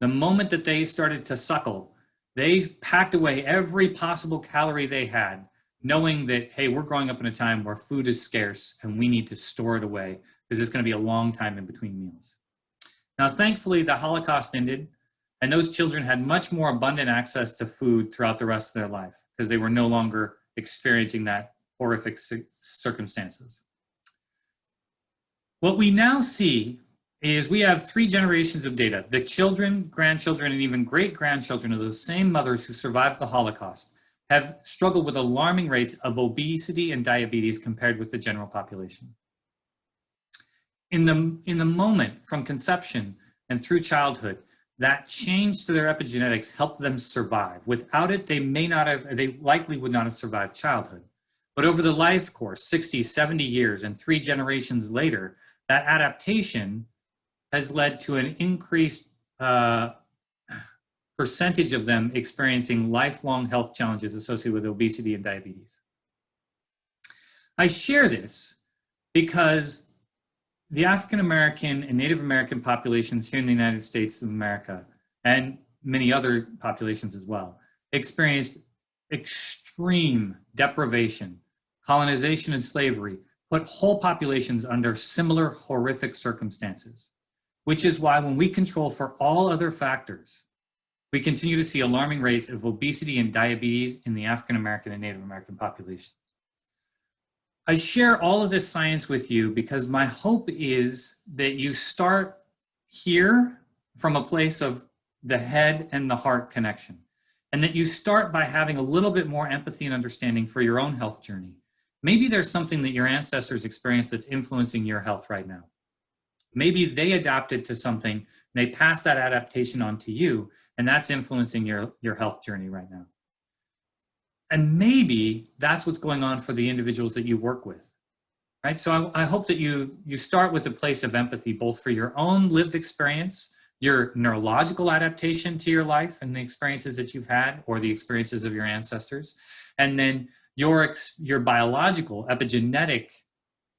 the moment that they started to suckle, they packed away every possible calorie they had, knowing that, hey, we're growing up in a time where food is scarce and we need to store it away because it's going to be a long time in between meals. Now, thankfully, the Holocaust ended, and those children had much more abundant access to food throughout the rest of their life because they were no longer experiencing that horrific circumstances. What we now see is we have 3 generations of data. The children, grandchildren, and even great-grandchildren of those same mothers who survived the Holocaust have struggled with alarming rates of obesity and diabetes compared with the general population. In the moment from conception and through childhood, that change to their epigenetics helped them survive. Without it, they likely would not have survived childhood. But over the life course, 60, 70 years, and 3 generations later, that adaptation has led to an increased percentage of them experiencing lifelong health challenges associated with obesity and diabetes. I share this because the African American and Native American populations here in the United States of America, and many other populations as well, experienced extreme deprivation, colonization, and slavery, put whole populations under similar horrific circumstances, which is why when we control for all other factors, we continue to see alarming rates of obesity and diabetes in the African American and Native American populations. I share all of this science with you because my hope is that you start here from a place of the head and the heart connection, and that you start by having a little bit more empathy and understanding for your own health journey. Maybe there's something that your ancestors experienced that's influencing your health right now. Maybe they adapted to something, and they passed that adaptation on to you, and that's influencing your health journey right now. And maybe that's what's going on for the individuals that you work with, right? So I hope that you start with a place of empathy, both for your own lived experience, your neurological adaptation to your life and the experiences that you've had, or the experiences of your ancestors, and then your biological, epigenetic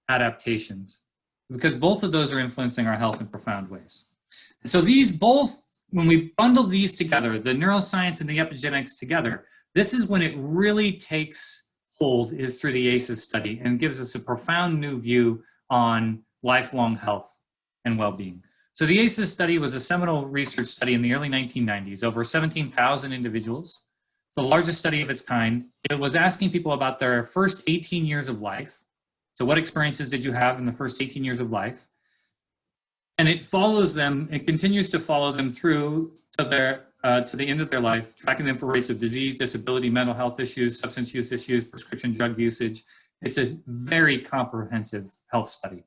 adaptations, because both of those are influencing our health in profound ways. And so these both, when we bundle these together, the neuroscience and the epigenetics together, this is when it really takes hold, is through the ACEs study, and gives us a profound new view on lifelong health and well-being. So the ACEs study was a seminal research study in the early 1990s, over 17,000 individuals. It's the largest study of its kind. It was asking people about their first 18 years of life. So what experiences did you have in the first 18 years of life? And it follows them, it continues to follow them through to the end of their life, tracking them for rates of disease, disability, mental health issues, substance use issues, prescription drug usage. It's a very comprehensive health study.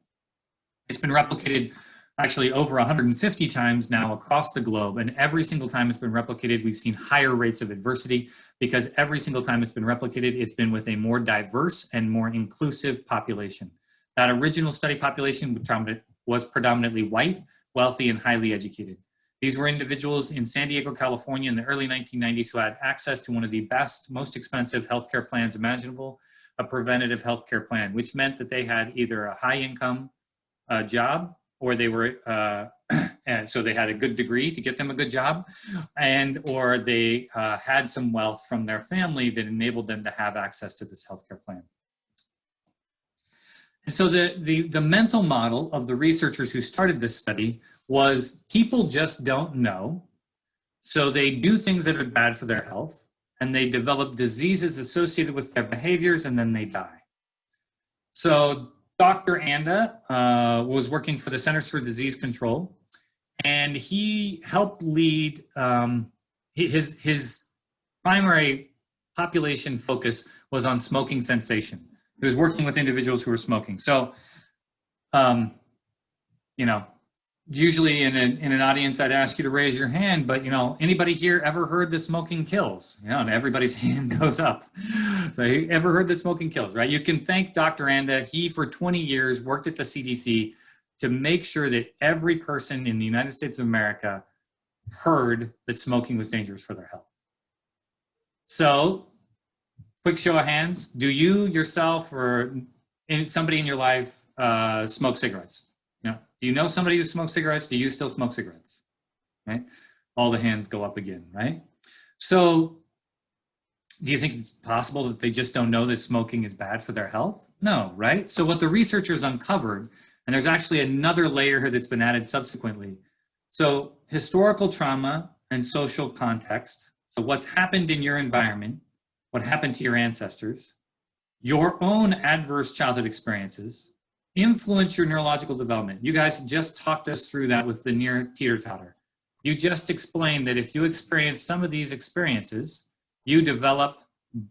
It's been replicated actually over 150 times now across the globe, and every single time it's been replicated, we've seen higher rates of adversity, because every single time it's been replicated, it's been with a more diverse and more inclusive population. That original study population was predominantly white, wealthy, and highly educated. These were individuals in San Diego, California in the early 1990s who had access to one of the best, most expensive healthcare plans imaginable, a preventative healthcare plan, which meant that they had either a high income job, or they were, and so they had a good degree to get them a good job, or they had some wealth from their family that enabled them to have access to this healthcare plan. And so the mental model of the researchers who started this study was people just don't know, so they do things that are bad for their health, and they develop diseases associated with their behaviors, and then they die. So Dr. Anda was working for the Centers for Disease Control, and he helped lead his primary population focus was on smoking cessation. He was working with individuals who were smoking. So, you know, usually in an audience, I'd ask you to raise your hand, but, you know, anybody here ever heard that smoking kills? You know, and everybody's hand goes up. So you ever heard that smoking kills, right? You can thank Dr. Anda. He, for 20 years, worked at the CDC to make sure that every person in the United States of America heard that smoking was dangerous for their health. So, quick show of hands. Do you yourself or somebody in your life smoke cigarettes? You know, do you know somebody who smokes cigarettes? Do you still smoke cigarettes? Right? All the hands go up again, right? So do you think it's possible that they just don't know that smoking is bad for their health? No, right? So what the researchers uncovered, and there's actually another layer here that's been added subsequently. So historical trauma and social context. So what's happened in your environment, what happened to your ancestors, your own adverse childhood experiences influence your neurological development. You guys just talked us through that with the near teeter-totter. You just explained that if you experience some of these experiences, you develop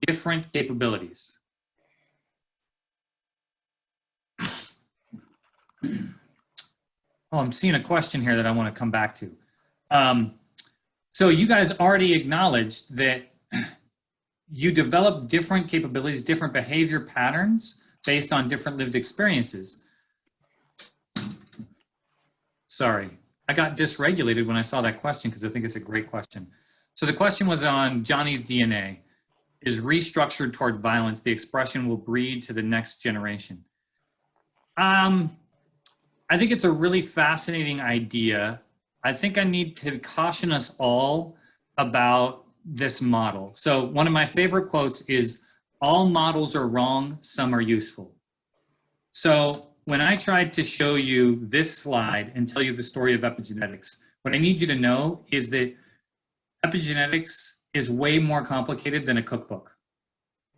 different capabilities. Oh, I'm seeing a question here that I want to come back to. So you guys already acknowledged that you develop different capabilities, different behavior patterns based on different lived experiences. Sorry, I got dysregulated when I saw that question because I think it's a great question. So the question was on Johnny's DNA. Is restructured toward violence, the expression will breed to the next generation. I think it's a really fascinating idea. I think I need to caution us all about this model. So one of my favorite quotes is, all models are wrong, some are useful. So when I tried to show you this slide and tell you the story of epigenetics, what I need you to know is that epigenetics is way more complicated than a cookbook,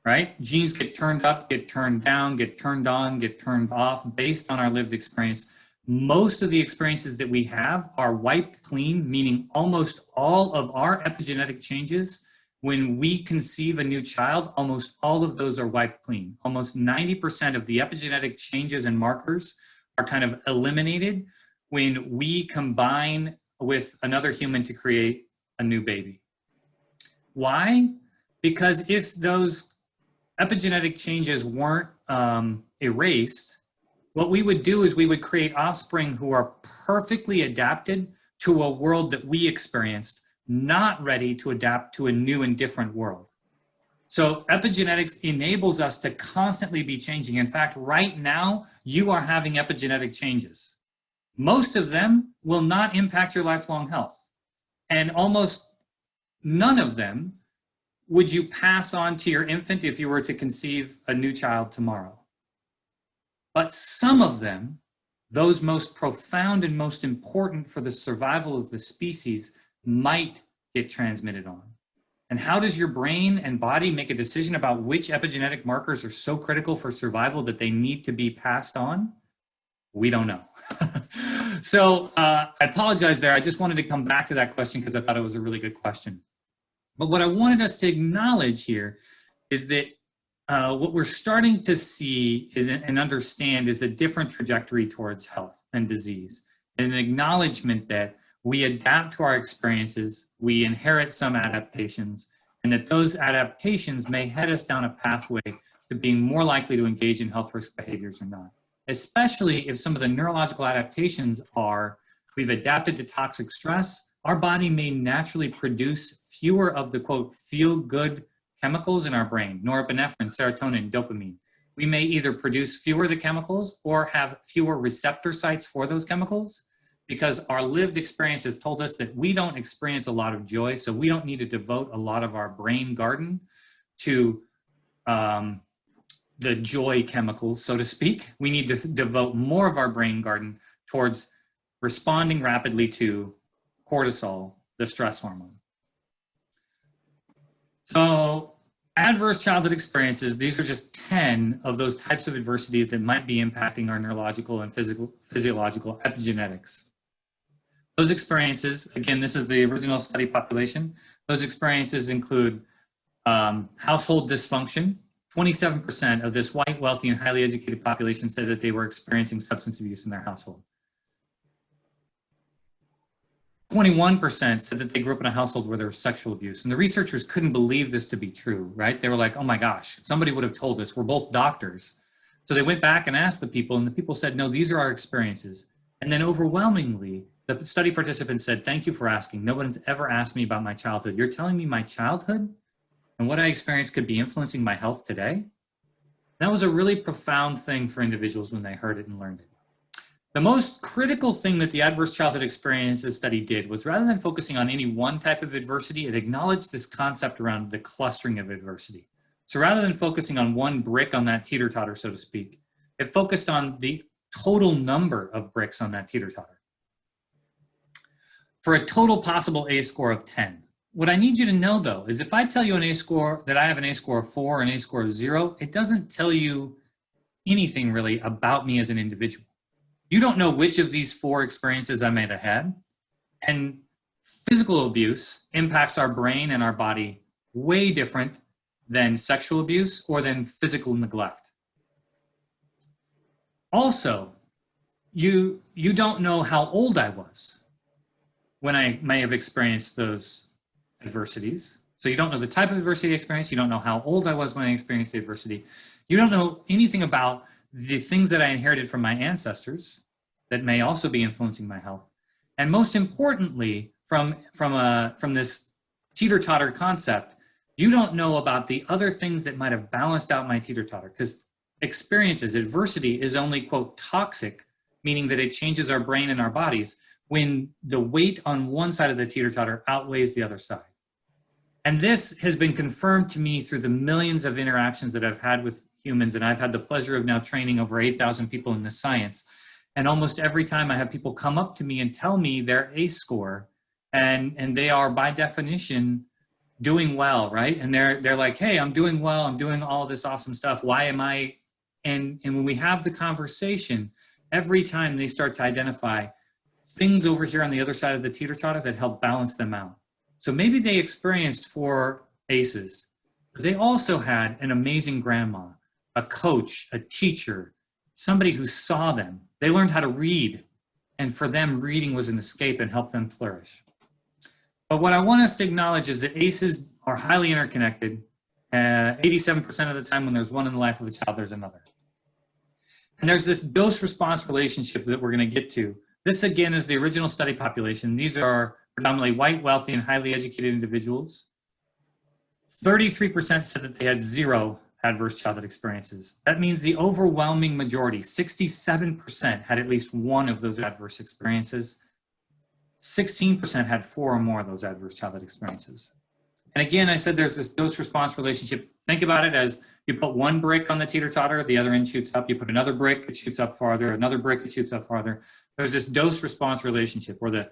right? Genes get turned up, get turned down, get turned on, get turned off based on our lived experience. Most of the experiences that we have are wiped clean, meaning almost all of our epigenetic changes, when we conceive a new child, almost all of those are wiped clean. Almost 90% of the epigenetic changes and markers are kind of eliminated when we combine with another human to create a new baby. Why? Because if those epigenetic changes weren't erased, what we would do is we would create offspring who are perfectly adapted to a world that we experienced, not ready to adapt to a new and different world. So epigenetics enables us to constantly be changing. In fact, right now, you are having epigenetic changes. Most of them will not impact your lifelong health. And almost none of them would you pass on to your infant if you were to conceive a new child tomorrow. But some of them, those most profound and most important for the survival of the species, might get transmitted on. And how does your brain and body make a decision about which epigenetic markers are so critical for survival that they need to be passed on? We don't know. So I apologize there. I just wanted to come back to that question because I thought it was a really good question. But what I wanted us to acknowledge here is that what we're starting to see is and understand is a different trajectory towards health and disease, and an acknowledgement that we adapt to our experiences, we inherit some adaptations, and that those adaptations may head us down a pathway to being more likely to engage in health risk behaviors or not. Especially if some of the neurological adaptations are, we've adapted to toxic stress, our body may naturally produce fewer of the, quote, feel-good chemicals in our brain, norepinephrine, serotonin, dopamine. We may either produce fewer of the chemicals or have fewer receptor sites for those chemicals because our lived experience has told us that we don't experience a lot of joy, so we don't need to devote a lot of our brain garden to the joy chemicals, so to speak. We need to devote more of our brain garden towards responding rapidly to cortisol, the stress hormone. So adverse childhood experiences, these are just 10 of those types of adversities that might be impacting our neurological and physiological epigenetics. Those experiences, again, this is the original study population. Those experiences include household dysfunction. 27% of this white, wealthy, and highly educated population said that they were experiencing substance abuse in their household. 21% said that they grew up in a household where there was sexual abuse. And the researchers couldn't believe this to be true, right? They were like, oh my gosh, somebody would have told us. We're both doctors. So they went back and asked the people, and the people said, no, these are our experiences. And then overwhelmingly, the study participants said, thank you for asking. No one's ever asked me about my childhood. You're telling me my childhood and what I experienced could be influencing my health today? That was a really profound thing for individuals when they heard it and learned it. The most critical thing that the adverse childhood experiences study did was, rather than focusing on any one type of adversity, it acknowledged this concept around the clustering of adversity. So rather than focusing on one brick on that teeter-totter, so to speak, it focused on the total number of bricks on that teeter-totter for a total possible A score of 10. What I need you to know, though, is if I tell you an A score, that I have an A score of 4 or an A score of 0, it doesn't tell you anything really about me as an individual. You don't know which of these 4 experiences I may have had. And physical abuse impacts our brain and our body way different than sexual abuse or than physical neglect. Also, you don't know how old I was when I may have experienced those adversities. So you don't know the type of adversity I experienced. You don't know how old I was when I experienced the adversity. You don't know anything about the things that I inherited from my ancestors that may also be influencing my health. And most importantly, from this teeter-totter concept, you don't know about the other things that might have balanced out my teeter-totter, because experiences, adversity is only, quote, toxic, meaning that it changes our brain and our bodies when the weight on one side of the teeter-totter outweighs the other side. And this has been confirmed to me through the millions of interactions that I've had with humans, and I've had the pleasure of now training over 8,000 people in this science. And almost every time I have people come up to me and tell me their ACE score, and they are by definition doing well, right? And they're like, hey, I'm doing well, I'm doing all this awesome stuff. Why am I? And when we have the conversation, every time they start to identify things over here on the other side of the teeter-totter that help balance them out. So maybe they experienced 4 ACEs, but they also had an amazing grandma, a coach, a teacher, somebody who saw them. They learned how to read, and for them, reading was an escape and helped them flourish. But what I want us to acknowledge is that ACEs are highly interconnected. 87% of the time when there's one in the life of a child, there's another. And there's this dose-response relationship that we're going to get to. This, again, is the original study population. These are predominantly white, wealthy, and highly educated individuals. 33% said that they had 0 adverse childhood experiences. That means the overwhelming majority, 67%, had at least 1 of those adverse experiences. 16% had 4 or more of those adverse childhood experiences. And again, I said there's this dose-response relationship. Think about it as you put one brick on the teeter-totter, the other end shoots up. You put another brick, it shoots up farther. Another brick, it shoots up farther. There's this dose-response relationship where the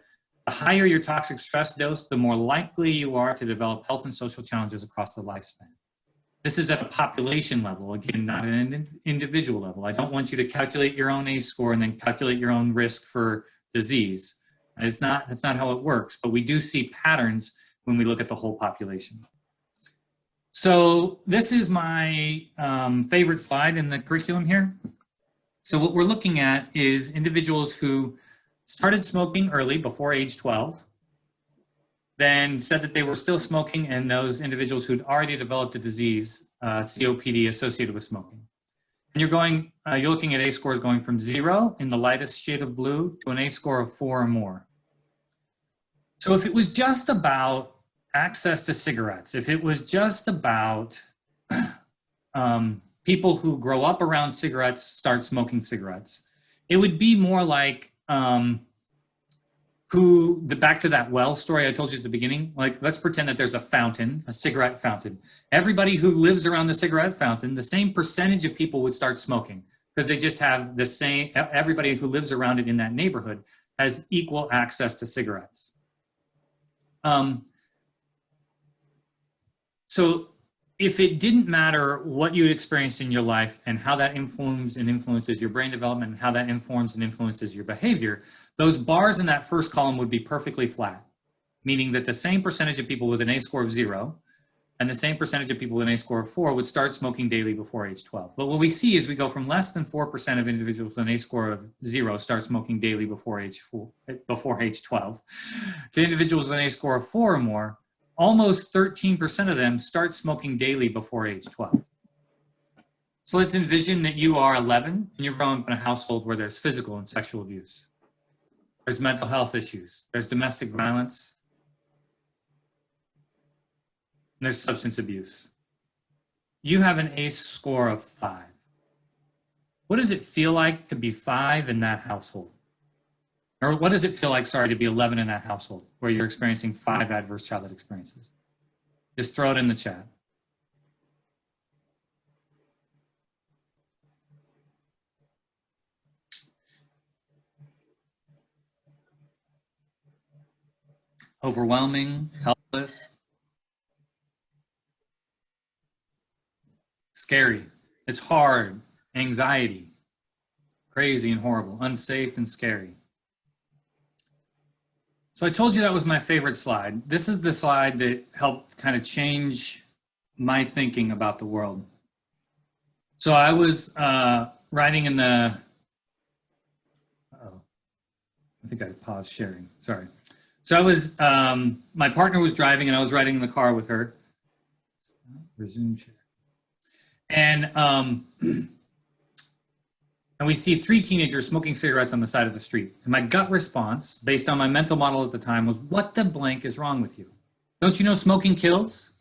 higher your toxic stress dose, the more likely you are to develop health and social challenges across the lifespan. This is at a population level, again, not at an individual level. I don't want you to calculate your own ACE score and then calculate your own risk for disease. That's not how it works, but we do see patterns when we look at the whole population. So this is my favorite slide in the curriculum here. So what we're looking at is individuals who started smoking early, before age 12, then said that they were still smoking, and those individuals who'd already developed a disease, COPD, associated with smoking. And you're looking at ACE scores going from 0 in the lightest shade of blue to an ACE score of 4 or more. So if it was just about access to cigarettes, if it was just about people who grow up around cigarettes start smoking cigarettes, it would be more like back to that well story I told you at the beginning. Like, let's pretend that there's a fountain, a cigarette fountain. Everybody who lives around the cigarette fountain, the same percentage of people would start smoking because they just have the same, everybody who lives around it in that neighborhood has equal access to cigarettes. So if it didn't matter what you experienced in your life and how that informs and influences your brain development and how that informs and influences your behavior, those bars in that first column would be perfectly flat, meaning that the same percentage of people with an ACE score of 0 and the same percentage of people with an ACE score of 4 would start smoking daily before age 12. But what we see is we go from less than 4% of individuals with an ACE score of 0 start smoking daily before age 12 to individuals with an ACE score of 4 or more. Almost 13% of them start smoking daily before age 12. So let's envision that you are 11 and you're growing up in a household where there's physical and sexual abuse. There's mental health issues. There's domestic violence. And there's substance abuse. You have an ACE score of 5. What does it feel like to be 5 in that household? Or what does it feel like, to be 11 in that household where you're experiencing 5 adverse childhood experiences? Just throw it in the chat. Overwhelming, helpless, scary. It's hard, anxiety, crazy and horrible, unsafe and scary. So I told you that was my favorite slide. This is the slide that helped kind of change my thinking about the world. So I was writing in the, I think I paused sharing, sorry. So I was, my partner was driving and I was riding in the car with her. Resume share. And we see 3 teenagers smoking cigarettes on the side of the street. And my gut response, based on my mental model at the time, was, what the blank is wrong with you? Don't you know smoking kills?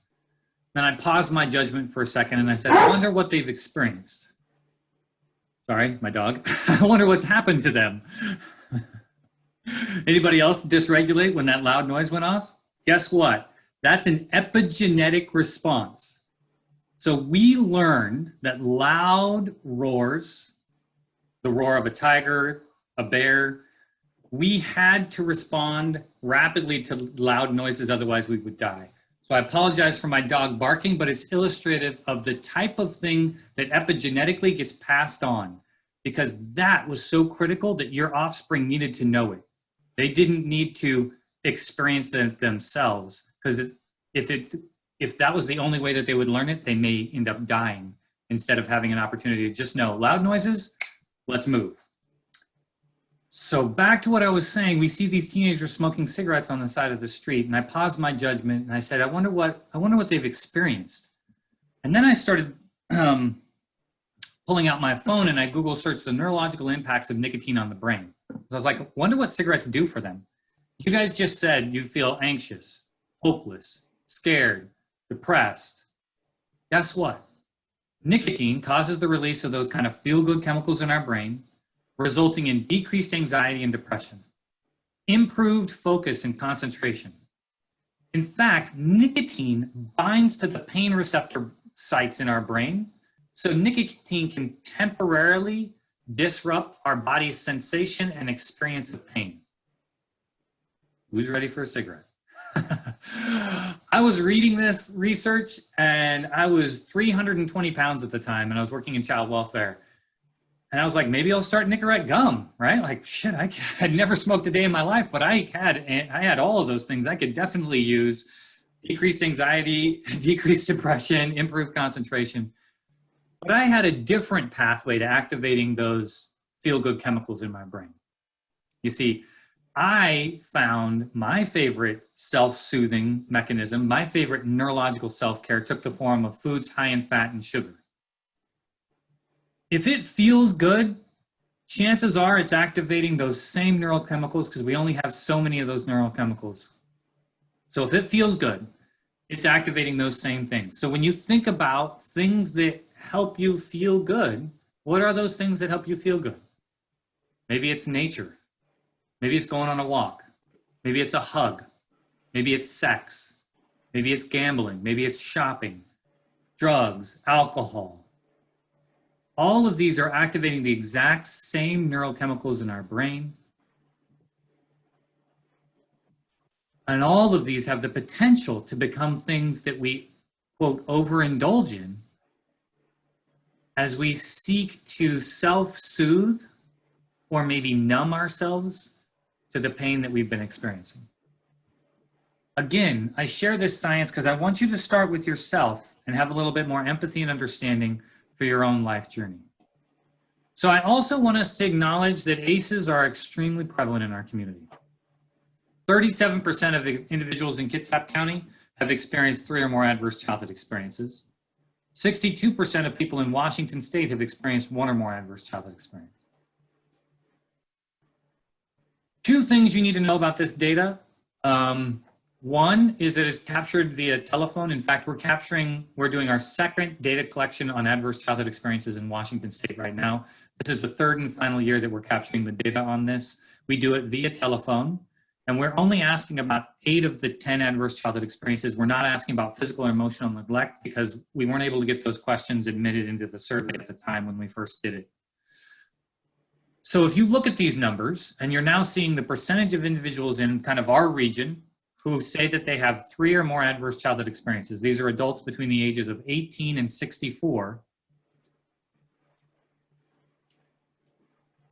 Then I paused my judgment for a second and I said, I wonder what they've experienced. Sorry, my dog. I wonder what's happened to them. Anybody else dysregulate when that loud noise went off? Guess what? That's an epigenetic response. So we learned that loud roars, the roar of a tiger, a bear, we had to respond rapidly to loud noises, otherwise we would die. So I apologize for my dog barking, but it's illustrative of the type of thing that epigenetically gets passed on, because that was so critical that your offspring needed to know it. They didn't need to experience it themselves, because if that was the only way that they would learn it, they may end up dying instead of having an opportunity to just know loud noises, let's move. So back to what I was saying, we see these teenagers smoking cigarettes on the side of the street, and I paused my judgment and I said, I wonder what they've experienced. And then I started pulling out my phone and I Google searched the neurological impacts of nicotine on the brain. So I was like, wonder what cigarettes do for them. You guys just said you feel anxious, hopeless, scared, depressed. Guess what? Nicotine causes the release of those kind of feel-good chemicals in our brain, resulting in decreased anxiety and depression, improved focus and concentration. In fact, nicotine binds to the pain receptor sites in our brain, so nicotine can temporarily disrupt our body's sensation and experience of pain. Who's ready for a cigarette? I was reading this research and I was 320 pounds at the time and I was working in child welfare. And I was like, maybe I'll start Nicorette gum, right? Like, shit, I had never smoked a day in my life, but I had all of those things I could definitely use. Decreased anxiety, decreased depression, improved concentration. But I had a different pathway to activating those feel-good chemicals in my brain. You see, I found my favorite self-soothing mechanism, my favorite neurological self-care took the form of foods high in fat and sugar. If it feels good, chances are it's activating those same neurochemicals because we only have so many of those neurochemicals. So if it feels good, it's activating those same things. So when you think about things that help you feel good, what are those things that help you feel good? Maybe it's nature. Maybe it's going on a walk. Maybe it's a hug. Maybe it's sex. Maybe it's gambling. Maybe it's shopping, drugs, alcohol. All of these are activating the exact same neurochemicals in our brain. And all of these have the potential to become things that we, quote, overindulge in as we seek to self-soothe or maybe numb ourselves to the pain that we've been experiencing. Again, I share this science because I want you to start with yourself and have a little bit more empathy and understanding for your own life journey. So I also want us to acknowledge that ACEs are extremely prevalent in our community. 37% of the individuals in Kitsap County have experienced 3 or more adverse childhood experiences. 62% of people in Washington State have experienced 1 or more adverse childhood experiences. 2 things you need to know about this data. One is that it's captured via telephone. In fact, we're doing our second data collection on adverse childhood experiences in Washington State right now. This is the 3rd and final year that we're capturing the data on this. We do it via telephone, and we're only asking about 8 of the 10 adverse childhood experiences. We're not asking about physical or emotional neglect because we weren't able to get those questions admitted into the survey at the time when we first did it. So if you look at these numbers, and you're now seeing the percentage of individuals in kind of our region who say that they have 3 or more adverse childhood experiences. These are adults between the ages of 18 and 64.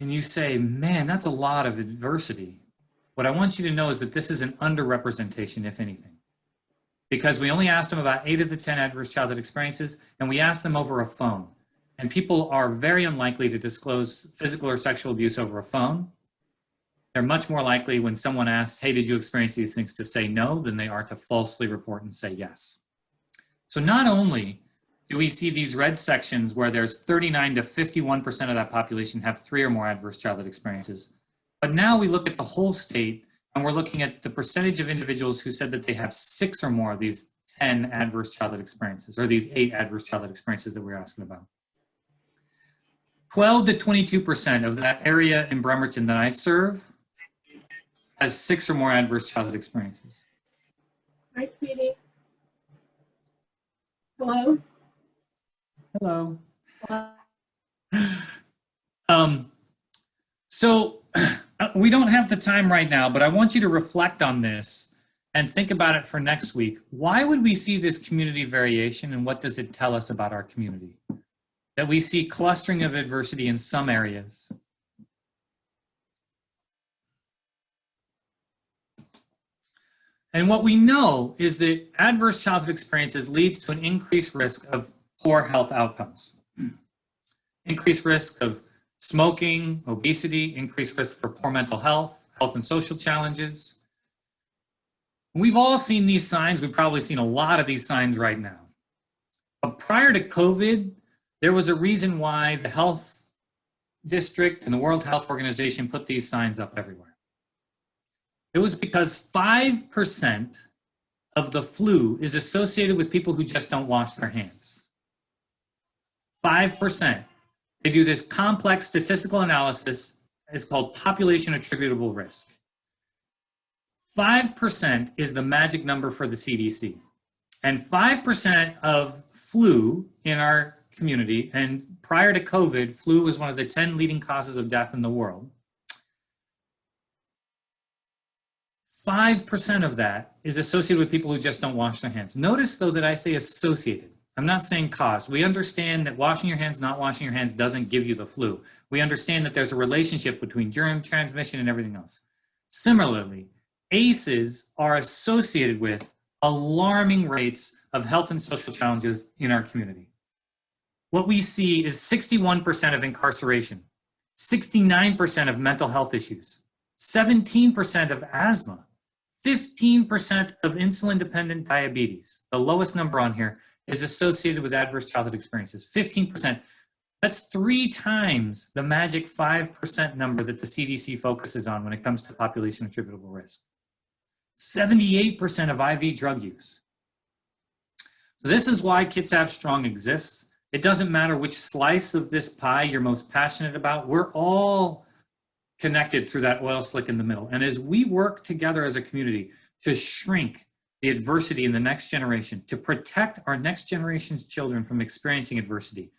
And you say, man, that's a lot of adversity. What I want you to know is that this is an underrepresentation, if anything. Because we only asked them about 8 of the 10 adverse childhood experiences, and we asked them over a phone. And people are very unlikely to disclose physical or sexual abuse over a phone. They're much more likely when someone asks, hey, did you experience these things, to say no than they are to falsely report and say yes. So not only do we see these red sections where there's 39 to 51% of that population have 3 or more adverse childhood experiences, but now we look at the whole state and we're looking at the percentage of individuals who said that they have 6 or more of these 10 adverse childhood experiences, or these 8 adverse childhood experiences that we're asking about. 12 to 22% of that area in Bremerton that I serve has 6 or more adverse childhood experiences. Hi, sweetie. Hello? Hello. So we don't have the time right now, but I want you to reflect on this and think about it for next week. Why would we see this community variation, and what does it tell us about our community? That we see clustering of adversity in some areas. And what we know is that adverse childhood experiences leads to an increased risk of poor health outcomes. Increased risk of smoking, obesity, increased risk for poor mental health, health and social challenges. We've all seen these signs. We've probably seen a lot of these signs right now. But prior to COVID, there was a reason why the Health District and the World Health Organization put these signs up everywhere. It was because 5% of the flu is associated with people who just don't wash their hands. 5%. They do this complex statistical analysis. It's called population attributable risk. 5% is the magic number for the CDC. And 5% of flu in our community, and prior to COVID, flu was one of the 10 leading causes of death in the world. 5% of that is associated with people who just don't wash their hands. Notice, though, that I say associated. I'm not saying cause. We understand that washing your hands, not washing your hands doesn't give you the flu. We understand that there's a relationship between germ transmission and everything else. Similarly, ACEs are associated with alarming rates of health and social challenges in our community. What we see is 61% of incarceration, 69% of mental health issues, 17% of asthma, 15% of insulin-dependent diabetes. The lowest number on here is associated with adverse childhood experiences, 15%. That's 3 times the magic 5% number that the CDC focuses on when it comes to population attributable risk. 78% of IV drug use. So this is why Kitsap Strong exists. It doesn't matter which slice of this pie you're most passionate about. We're all connected through that oil slick in the middle. And as we work together as a community to shrink the adversity in the next generation, to protect our next generation's children from experiencing adversity,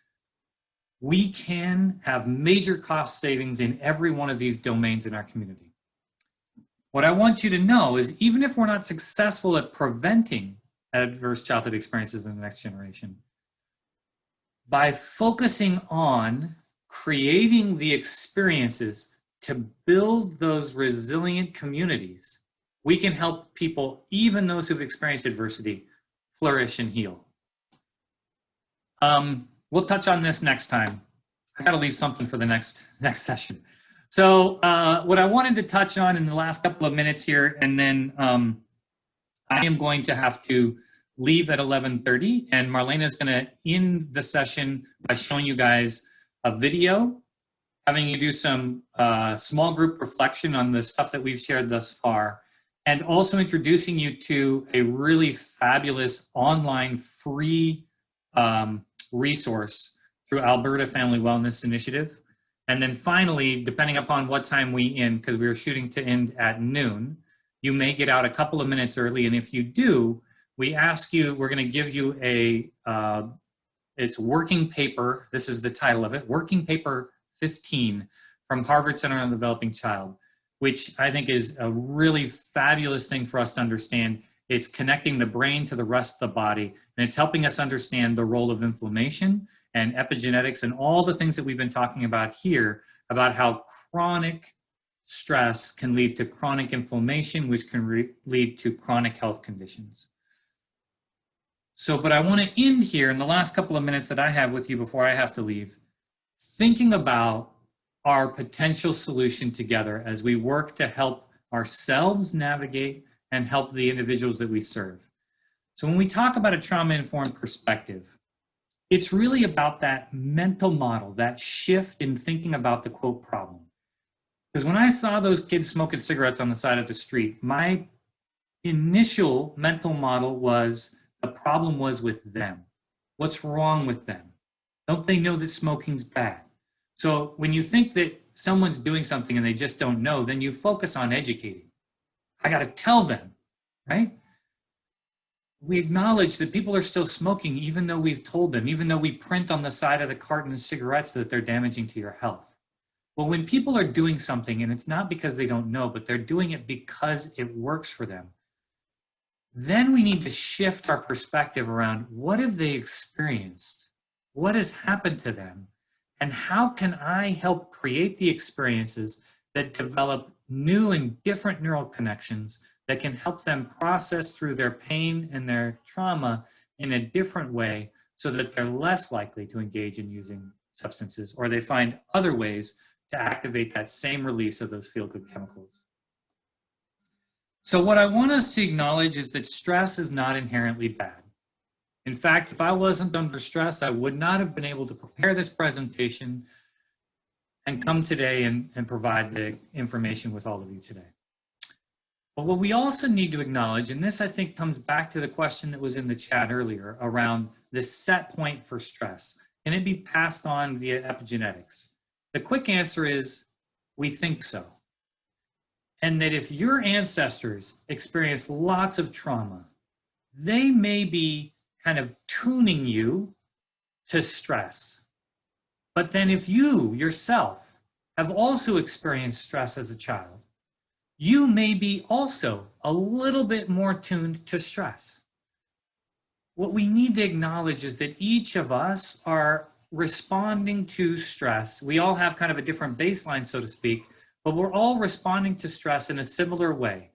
we can have major cost savings in every one of these domains in our community. What I want you to know is, even if we're not successful at preventing adverse childhood experiences in the next generation, by focusing on creating the experiences to build those resilient communities, we can help people, even those who've experienced adversity, flourish and heal. We'll touch on this next time. I gotta leave something for the next session. So what I wanted to touch on in the last couple of minutes here, and then I am going to have to leave at 11:30, and Marlena is gonna end the session by showing you guys a video, having you do some small group reflection on the stuff that we've shared thus far, and also introducing you to a really fabulous online free resource through Alberta Family Wellness Initiative. And then finally, depending upon what time we end, because we were shooting to end at noon, you may get out a couple of minutes early. And if you do, we ask you, we're going to give you a, it's working paper. This is the title of it, Working Paper 15 from Harvard Center on the Developing Child, which I think is a really fabulous thing for us to understand. It's connecting the brain to the rest of the body, and it's helping us understand the role of inflammation and epigenetics and all the things that we've been talking about here, about how chronic stress can lead to chronic inflammation, which can lead to chronic health conditions. So, but I want to end here in the last couple of minutes that I have with you before I have to leave, thinking about our potential solution together as we work to help ourselves navigate and help the individuals that we serve. So when we talk about a trauma-informed perspective, it's really about that mental model, that shift in thinking about the quote problem. Because when I saw those kids smoking cigarettes on the side of the street, my initial mental model was the problem was with them. What's wrong with them? Don't they know that smoking's bad? So when you think that someone's doing something and they just don't know, then you focus on educating. I got to tell them, right? We acknowledge that people are still smoking even though we've told them, even though we print on the side of the carton of cigarettes that they're damaging to your health. Well, when people are doing something and it's not because they don't know, but they're doing it because it works for them, then we need to shift our perspective around what have they experienced? What has happened to them? And how can I help create the experiences that develop new and different neural connections that can help them process through their pain and their trauma in a different way so that they're less likely to engage in using substances, or they find other ways to activate that same release of those feel-good chemicals. So what I want us to acknowledge is that stress is not inherently bad. In fact, if I wasn't under stress, I would not have been able to prepare this presentation and come today and provide the information with all of you today. But what we also need to acknowledge, and this I think comes back to the question that was in the chat earlier around the set point for stress. Can it be passed on via epigenetics? The quick answer is we think so. And that if your ancestors experienced lots of trauma, they may be kind of tuning you to stress. But then if you yourself have also experienced stress as a child, you may be also a little bit more tuned to stress. What we need to acknowledge is that each of us are responding to stress. We all have kind of a different baseline, so to speak, but we're all responding to stress in a similar way.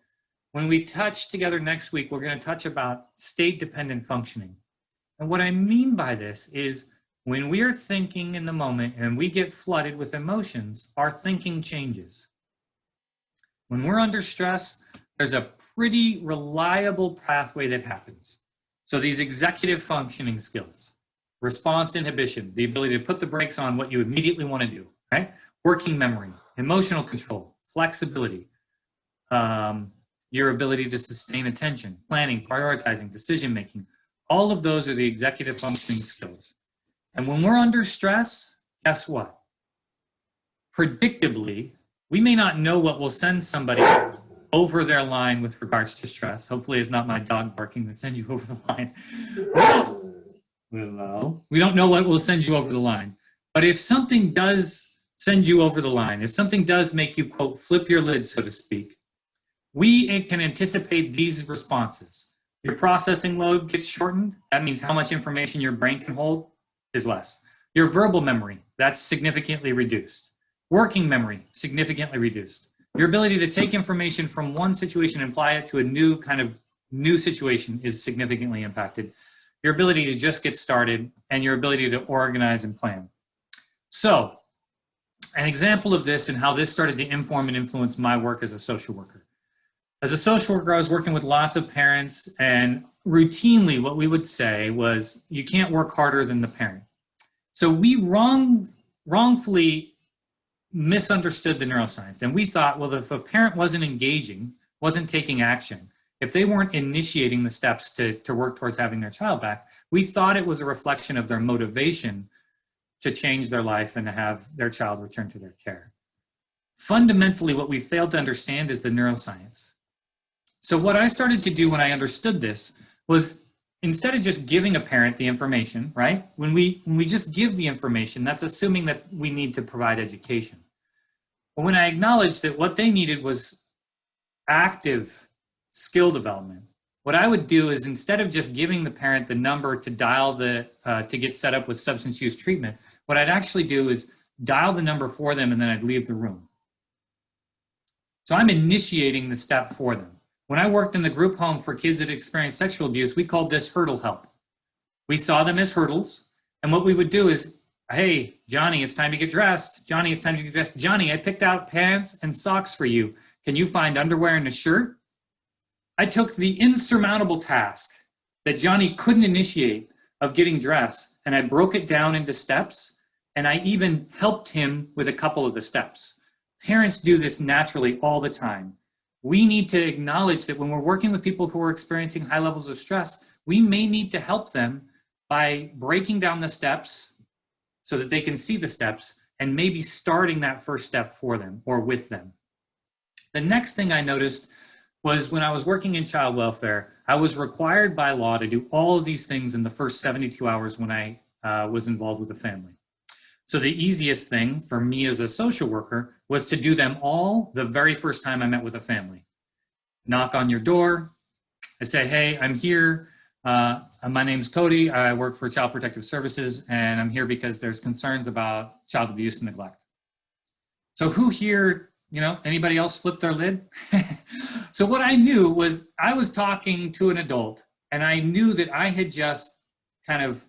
When we touch together next week, we're going to touch about state-dependent functioning. And what I mean by this is when we are thinking in the moment and we get flooded with emotions, our thinking changes. When we're under stress, there's a pretty reliable pathway that happens. So these executive functioning skills, response inhibition, the ability to put the brakes on what you immediately want to do, right? Working memory, emotional control, flexibility, your ability to sustain attention, planning, prioritizing, decision-making, all of those are the executive functioning skills. And when we're under stress, guess what? Predictably, we may not know what will send somebody over their line with regards to stress. Hopefully it's not my dog barking that sends you over the line. Willow. We don't know what will send you over the line. But if something does send you over the line, if something does make you, quote, flip your lid, so to speak, we can anticipate these responses. Your processing load gets shortened. That means how much information your brain can hold is less. Your verbal memory, that's significantly reduced. Working memory, significantly reduced. Your ability to take information from one situation and apply it to a new situation is significantly impacted. Your ability to just get started and your ability to organize and plan. So, an example of this and how this started to inform and influence my work as a social worker. As a social worker, I was working with lots of parents, and routinely what we would say was, you can't work harder than the parent. So we wrongfully misunderstood the neuroscience, and we thought, well, if a parent wasn't engaging, wasn't taking action, if they weren't initiating the steps to work towards having their child back, we thought it was a reflection of their motivation to change their life and to have their child return to their care. Fundamentally, what we failed to understand is the neuroscience. So what I started to do when I understood this was, instead of just giving a parent the information, right? When we just give the information, that's assuming that we need to provide education. But when I acknowledged that what they needed was active skill development, what I would do is, instead of just giving the parent the number to dial to get set up with substance use treatment, what I'd actually do is dial the number for them and then I'd leave the room. So I'm initiating the step for them. When I worked in the group home for kids that experienced sexual abuse, we called this hurdle help. We saw them as hurdles, and what we would do is, Hey, Johnny, it's time to get dressed. Johnny, it's time to get dressed. Johnny, I picked out pants and socks for you. Can you find underwear and a shirt? I took the insurmountable task that Johnny couldn't initiate of getting dressed, and I broke it down into steps, and I even helped him with a couple of the steps. Parents do this naturally all the time. We need to acknowledge that when we're working with people who are experiencing high levels of stress, we may need to help them by breaking down the steps so that they can see the steps and maybe starting that first step for them or with them. The next thing I noticed was when I was working in child welfare, I was required by law to do all of these things in the first 72 hours when I was involved with a family. So the easiest thing for me as a social worker was to do them all the very first time I met with a family. Knock on your door. I say, hey, I'm here. My name's Cody. I work for Child Protective Services, and I'm here because there's concerns about child abuse and neglect. So who here, anybody else flipped their lid? So what I knew was I was talking to an adult, and I knew that I had just kind of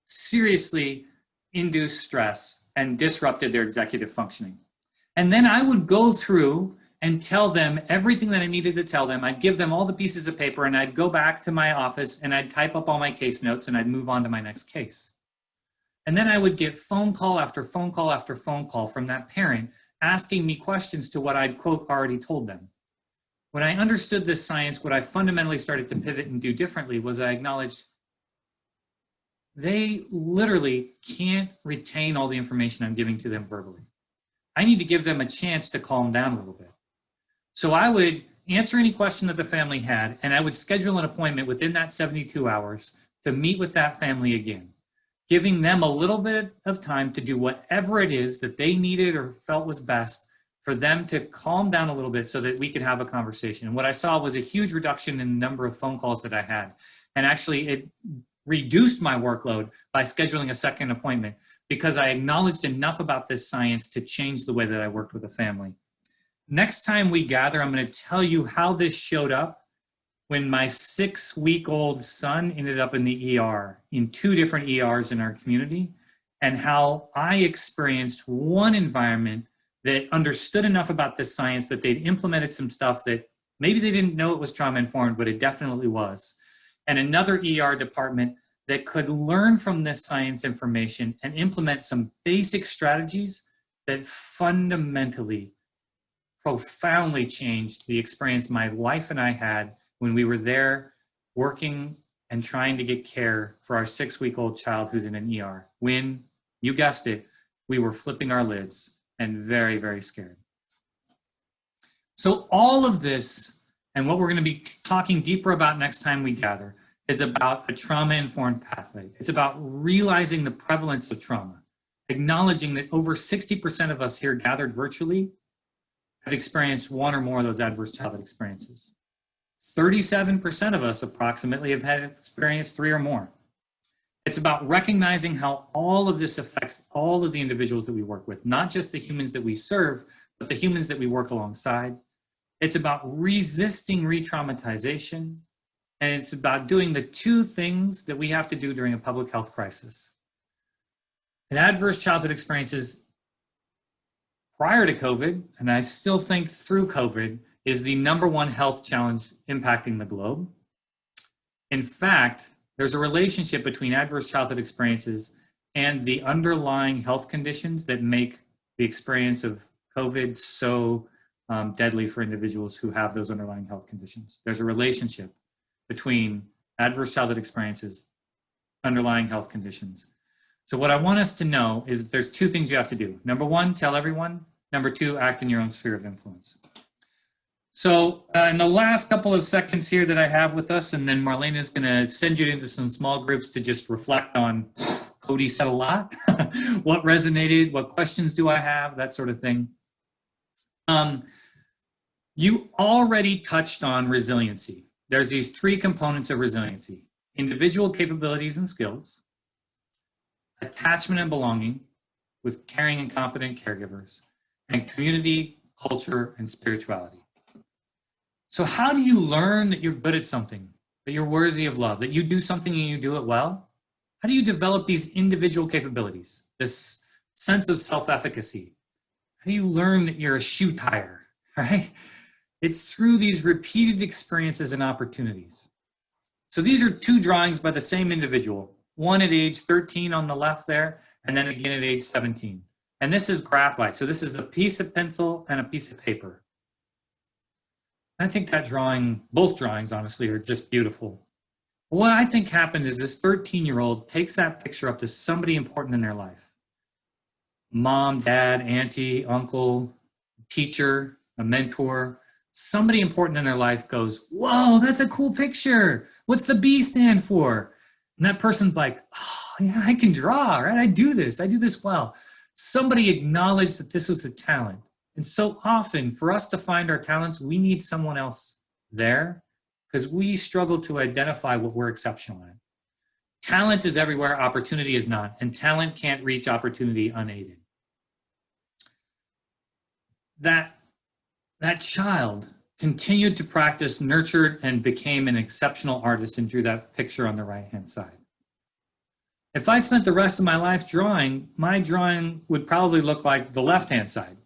seriously induced stress and disrupted their executive functioning. And then I would go through and tell them everything that I needed to tell them. I'd give them all the pieces of paper, and I'd go back to my office and I'd type up all my case notes, and I'd move on to my next case. And then I would get phone call after phone call after phone call from that parent asking me questions to what I'd, quote, already told them. When I understood this science, what I fundamentally started to pivot and do differently was I acknowledged they literally can't retain all the information I'm giving to them verbally. I need to give them a chance to calm down a little bit. So I would answer any question that the family had, and I would schedule an appointment within that 72 hours to meet with that family again, giving them a little bit of time to do whatever it is that they needed or felt was best for them to calm down a little bit so that we could have a conversation. And what I saw was a huge reduction in the number of phone calls that I had. And actually it reduced my workload by scheduling a second appointment because I acknowledged enough about this science to change the way that I worked with a family. Next time we gather, I'm going to tell you how this showed up when my 6-week-old son ended up in the ER, in 2 different ERs in our community, and how I experienced one environment that understood enough about this science that they'd implemented some stuff that maybe they didn't know it was trauma-informed, but it definitely was. And another ER department that could learn from this science information and implement some basic strategies that fundamentally, profoundly changed the experience my wife and I had when we were there working and trying to get care for our 6-week-old child who's in an ER. When, you guessed it, we were flipping our lids and very, very scared. So all of this, and what we're going to be talking deeper about next time we gather, is about a trauma-informed pathway. It's about realizing the prevalence of trauma, acknowledging that over 60% of us here gathered virtually have experienced one or more of those adverse childhood experiences. 37% of us approximately have had experienced 3 or more. It's about recognizing how all of this affects all of the individuals that we work with, not just the humans that we serve, but the humans that we work alongside. It's about resisting re-traumatization, and it's about doing the 2 things that we have to do during a public health crisis. And adverse childhood experiences prior to COVID, and I still think through COVID, is the #1 health challenge impacting the globe. In fact, there's a relationship between adverse childhood experiences and the underlying health conditions that make the experience of COVID so deadly for individuals who have those underlying health conditions. There's a relationship between adverse childhood experiences, underlying health conditions. So what I want us to know is there's 2 things you have to do. #1, tell everyone. #2, act in your own sphere of influence. So in the last couple of seconds here that I have with us, and then Marlene is going to send you into some small groups to just reflect on, Cody said a lot, what resonated, what questions do I have, that sort of thing. You already touched on resiliency. There's these 3 components of resiliency: individual capabilities and skills, attachment and belonging with caring and competent caregivers, and community, culture, and spirituality. So how do you learn that you're good at something, that you're worthy of love, that you do something and you do it well? How do you develop these individual capabilities, this sense of self-efficacy? How do you learn that you're a shoe tire, right? It's through these repeated experiences and opportunities. So these are two drawings by the same individual, one at age 13 on the left there, and then again at age 17. And this is graphite. So this is a piece of pencil and a piece of paper. I think that drawing, both drawings honestly, are just beautiful. What I think happened is this 13-year-old takes that picture up to somebody important in their life. Mom, dad, auntie, uncle, teacher, a mentor, somebody important in their life goes, whoa, that's a cool picture. What's the B stand for? And that person's like, oh, yeah, I can draw, right? I do this well. Somebody acknowledged that this was a talent. And so often for us to find our talents, we need someone else there because we struggle to identify what we're exceptional at. Talent is everywhere, opportunity is not, and talent can't reach opportunity unaided. That child continued to practice, nurtured, and became an exceptional artist and drew that picture on the right-hand side. If I spent the rest of my life drawing, my drawing would probably look like the left-hand side.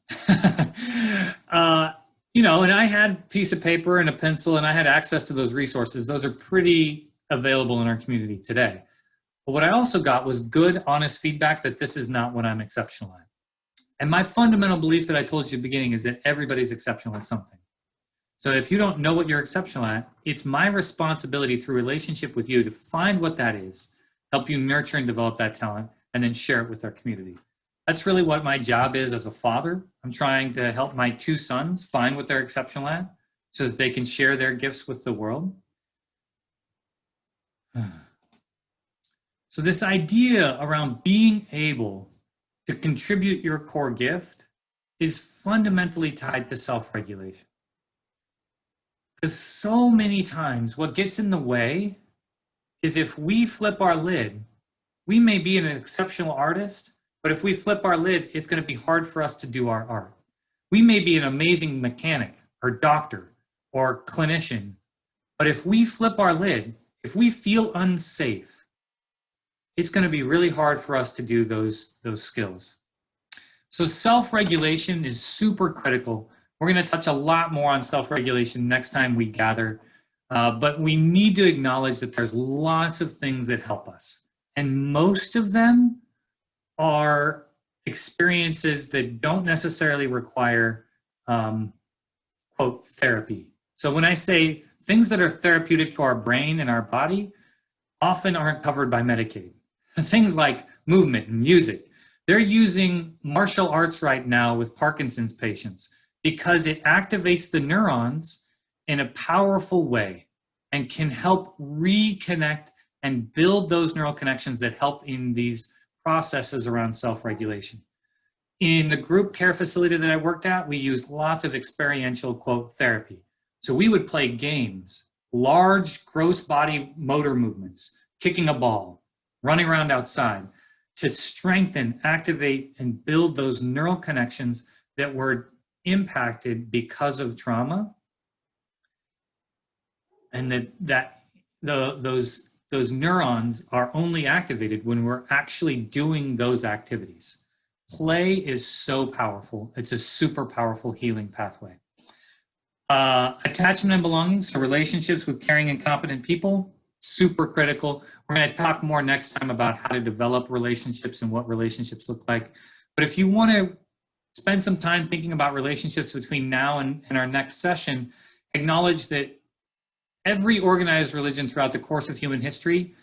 And I had a piece of paper and a pencil and I had access to those resources. Those are pretty available in our community today. But what I also got was good, honest feedback that this is not what I'm exceptional at. And my fundamental belief that I told you at the beginning is that everybody's exceptional at something. So if you don't know what you're exceptional at, it's my responsibility through relationship with you to find what that is, help you nurture and develop that talent, and then share it with our community. That's really what my job is as a father. I'm trying to help my two sons find what they're exceptional at so that they can share their gifts with the world. So this idea around being able to contribute your core gift is fundamentally tied to self-regulation. Because so many times what gets in the way is if we flip our lid, we may be an exceptional artist, but if we flip our lid, it's going to be hard for us to do our art. We may be an amazing mechanic or doctor or clinician, but if we flip our lid, if we feel unsafe, it's going to be really hard for us to do those skills. So self-regulation is super critical. We're going to touch a lot more on self-regulation next time we gather, but we need to acknowledge that there's lots of things that help us. And most of them are experiences that don't necessarily require, quote, therapy. So when I say things that are therapeutic to our brain and our body often aren't covered by Medicaid. Things like movement and music. They're using martial arts right now with Parkinson's patients because it activates the neurons in a powerful way and can help reconnect and build those neural connections that help in these processes around self-regulation. In the group care facility that I worked at, we used lots of experiential, quote, therapy. So we would play games, large gross body motor movements, kicking a ball, running around outside to strengthen, activate, and build those neural connections that were impacted because of trauma. And those neurons are only activated when we're actually doing those activities. Play is so powerful. It's a super powerful healing pathway. Attachment and belonging, so relationships with caring and competent people, super critical. We're going to talk more next time about how to develop relationships and what relationships look like. But if you want to spend some time thinking about relationships between now and our next session, acknowledge that every organized religion throughout the course of human history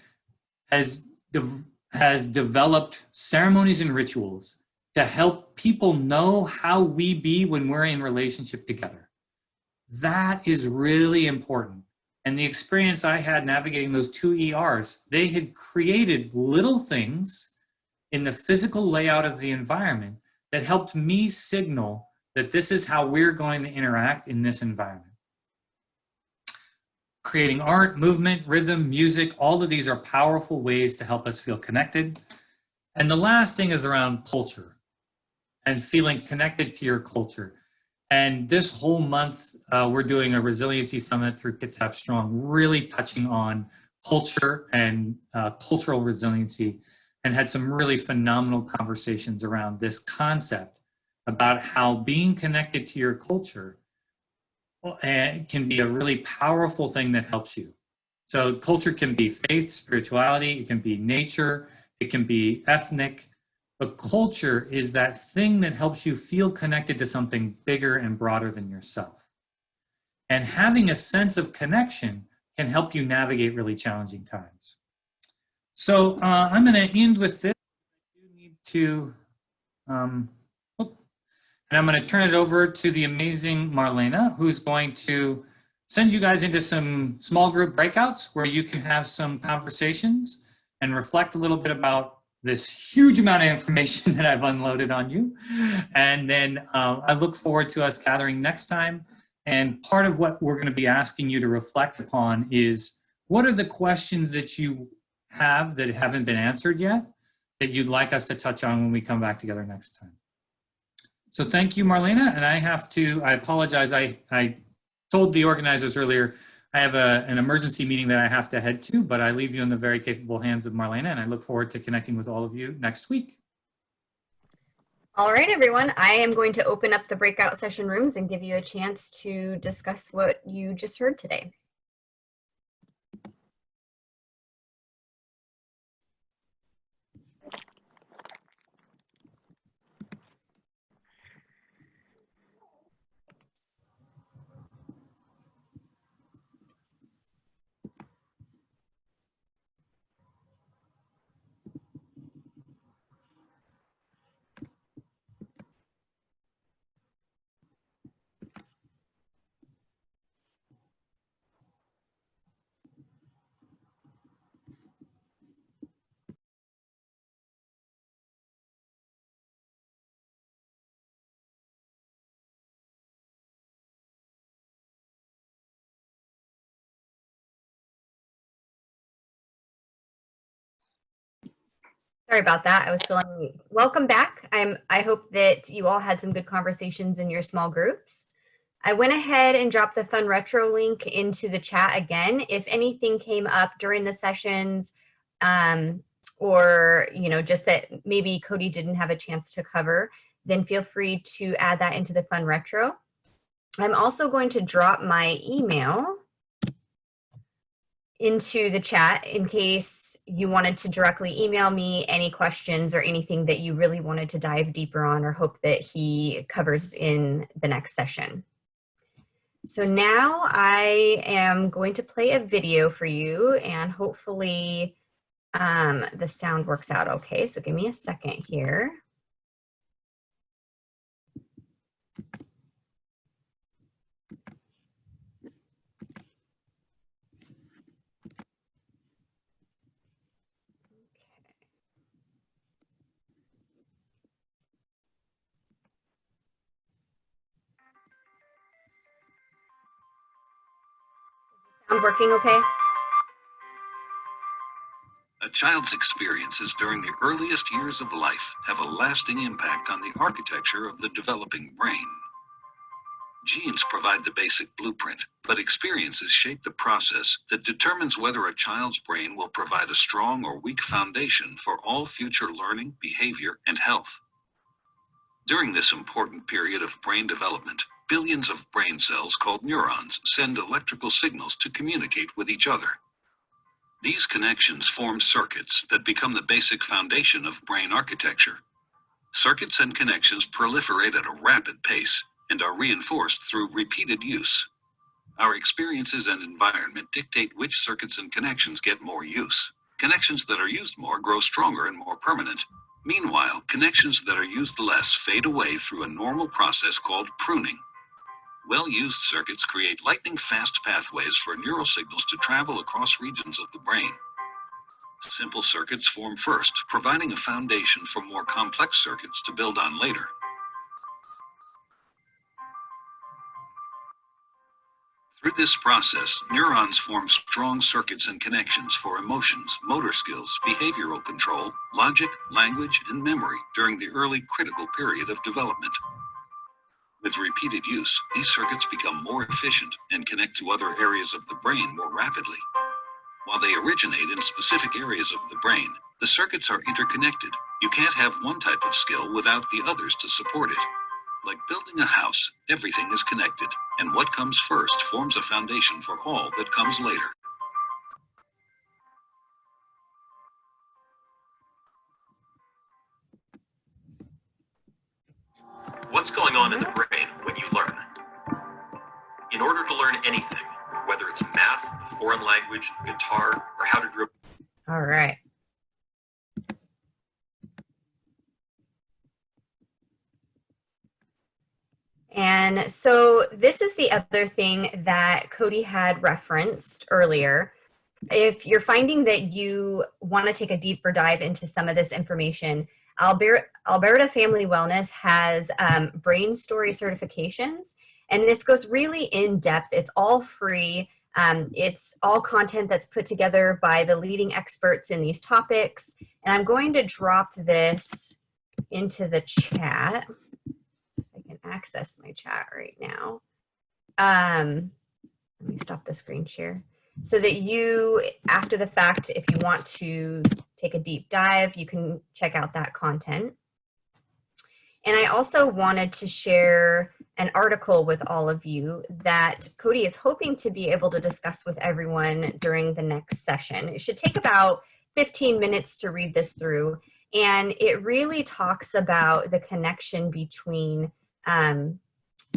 has developed ceremonies and rituals to help people know how we be when we're in relationship together. That is really important. And the experience I had navigating those two ERs, they had created little things in the physical layout of the environment that helped me signal that this is how we're going to interact in this environment. Creating art, movement, rhythm, music, all of these are powerful ways to help us feel connected. And the last thing is around culture and feeling connected to your culture. And this whole month, we're doing a resiliency summit through Kitsap Strong, really touching on culture and cultural resiliency, and had some really phenomenal conversations around this concept about how being connected to your culture can be a really powerful thing that helps you. So culture can be faith, spirituality, it can be nature, it can be ethnic, but culture is that thing that helps you feel connected to something bigger and broader than yourself. And having a sense of connection can help you navigate really challenging times. So I'm going to end with this. You need to, and I'm going to turn it over to the amazing Marlena, who's going to send you guys into some small group breakouts where you can have some conversations and reflect a little bit about this huge amount of information that I've unloaded on you. And then I look forward to us gathering next time. And part of what we're going to be asking you to reflect upon is, what are the questions that you have that haven't been answered yet that you'd like us to touch on when we come back together next time? So thank you, Marlena. And I apologize. I told the organizers earlier, I have an emergency meeting that I have to head to, but I leave you in the very capable hands of Marlena, and I look forward to connecting with all of you next week. All right, everyone. I am going to open up the breakout session rooms and give you a chance to discuss what you just heard today. Sorry about that. I was still on mute. Welcome back. I hope that you all had some good conversations in your small groups. I went ahead and dropped the Fun Retro link into the chat again. If anything came up during the sessions, or just that maybe Cody didn't have a chance to cover, then feel free to add that into the Fun Retro. I'm also going to drop my email into the chat in case you wanted to directly email me any questions or anything that you really wanted to dive deeper on or hope that he covers in the next session. So now I am going to play a video for you, and hopefully the sound works out okay. So give me a second here. Sound working okay? A child's experiences during the earliest years of life have a lasting impact on the architecture of the developing brain. Genes provide the basic blueprint, but experiences shape the process that determines whether a child's brain will provide a strong or weak foundation for all future learning, behavior, and health. During this important period of brain development, billions of brain cells called neurons send electrical signals to communicate with each other. These connections form circuits that become the basic foundation of brain architecture. Circuits and connections proliferate at a rapid pace and are reinforced through repeated use. Our experiences and environment dictate which circuits and connections get more use. Connections that are used more grow stronger and more permanent. Meanwhile, connections that are used less fade away through a normal process called pruning. Well-used circuits create lightning-fast pathways for neural signals to travel across regions of the brain. Simple circuits form first, providing a foundation for more complex circuits to build on later. Through this process, neurons form strong circuits and connections for emotions, motor skills, behavioral control, logic, language, and memory during the early critical period of development. With repeated use, these circuits become more efficient and connect to other areas of the brain more rapidly. While they originate in specific areas of the brain, the circuits are interconnected. You can't have one type of skill without the others to support it. Like building a house, everything is connected, and what comes first forms a foundation for all that comes later. What's going on in the brain when you learn? In order to learn anything, whether it's math, a foreign language, guitar, or how to dribble. All right. And so this is the other thing that Cody had referenced earlier. If you're finding that you want to take a deeper dive into some of this information, Alberta Family Wellness has brain story certifications, and this goes really in depth. It's all free. It's all content that's put together by the leading experts in these topics. And I'm going to drop this into the chat. I can access my chat right now. Let me stop the screen share so that you, after the fact, if you want to take a deep dive, you can check out that content. And I also wanted to share an article with all of you that Cody is hoping to be able to discuss with everyone during the next session. It should take about 15 minutes to read this through, and it really talks about the connection between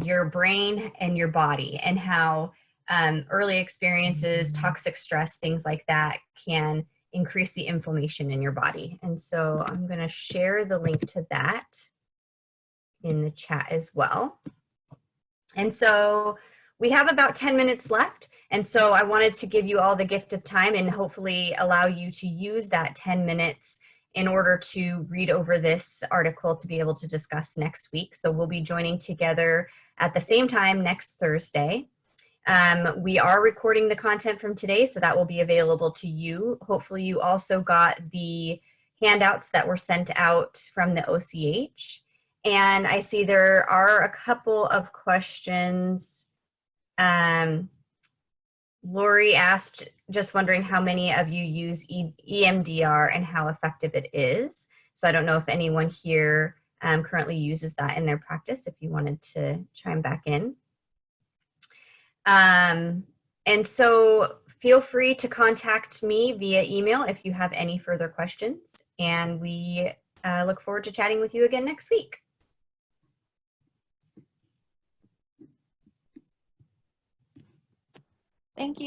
your brain and your body, and how early experiences, toxic stress, things like that can increase the inflammation in your body. And so I'm going to share the link to that in the chat as well. And so we have about 10 minutes left. And so I wanted to give you all the gift of time and hopefully allow you to use that 10 minutes in order to read over this article to be able to discuss next week. So we'll be joining together at the same time next Thursday. We are recording the content from today, so that will be available to you. Hopefully you also got the handouts that were sent out from the OCH. And I see there are a couple of questions. Lori asked, just wondering how many of you use EMDR and how effective it is. So I don't know if anyone here currently uses that in their practice, if you wanted to chime back in. And so feel free to contact me via email if you have any further questions. And we look forward to chatting with you again next week. Thank you.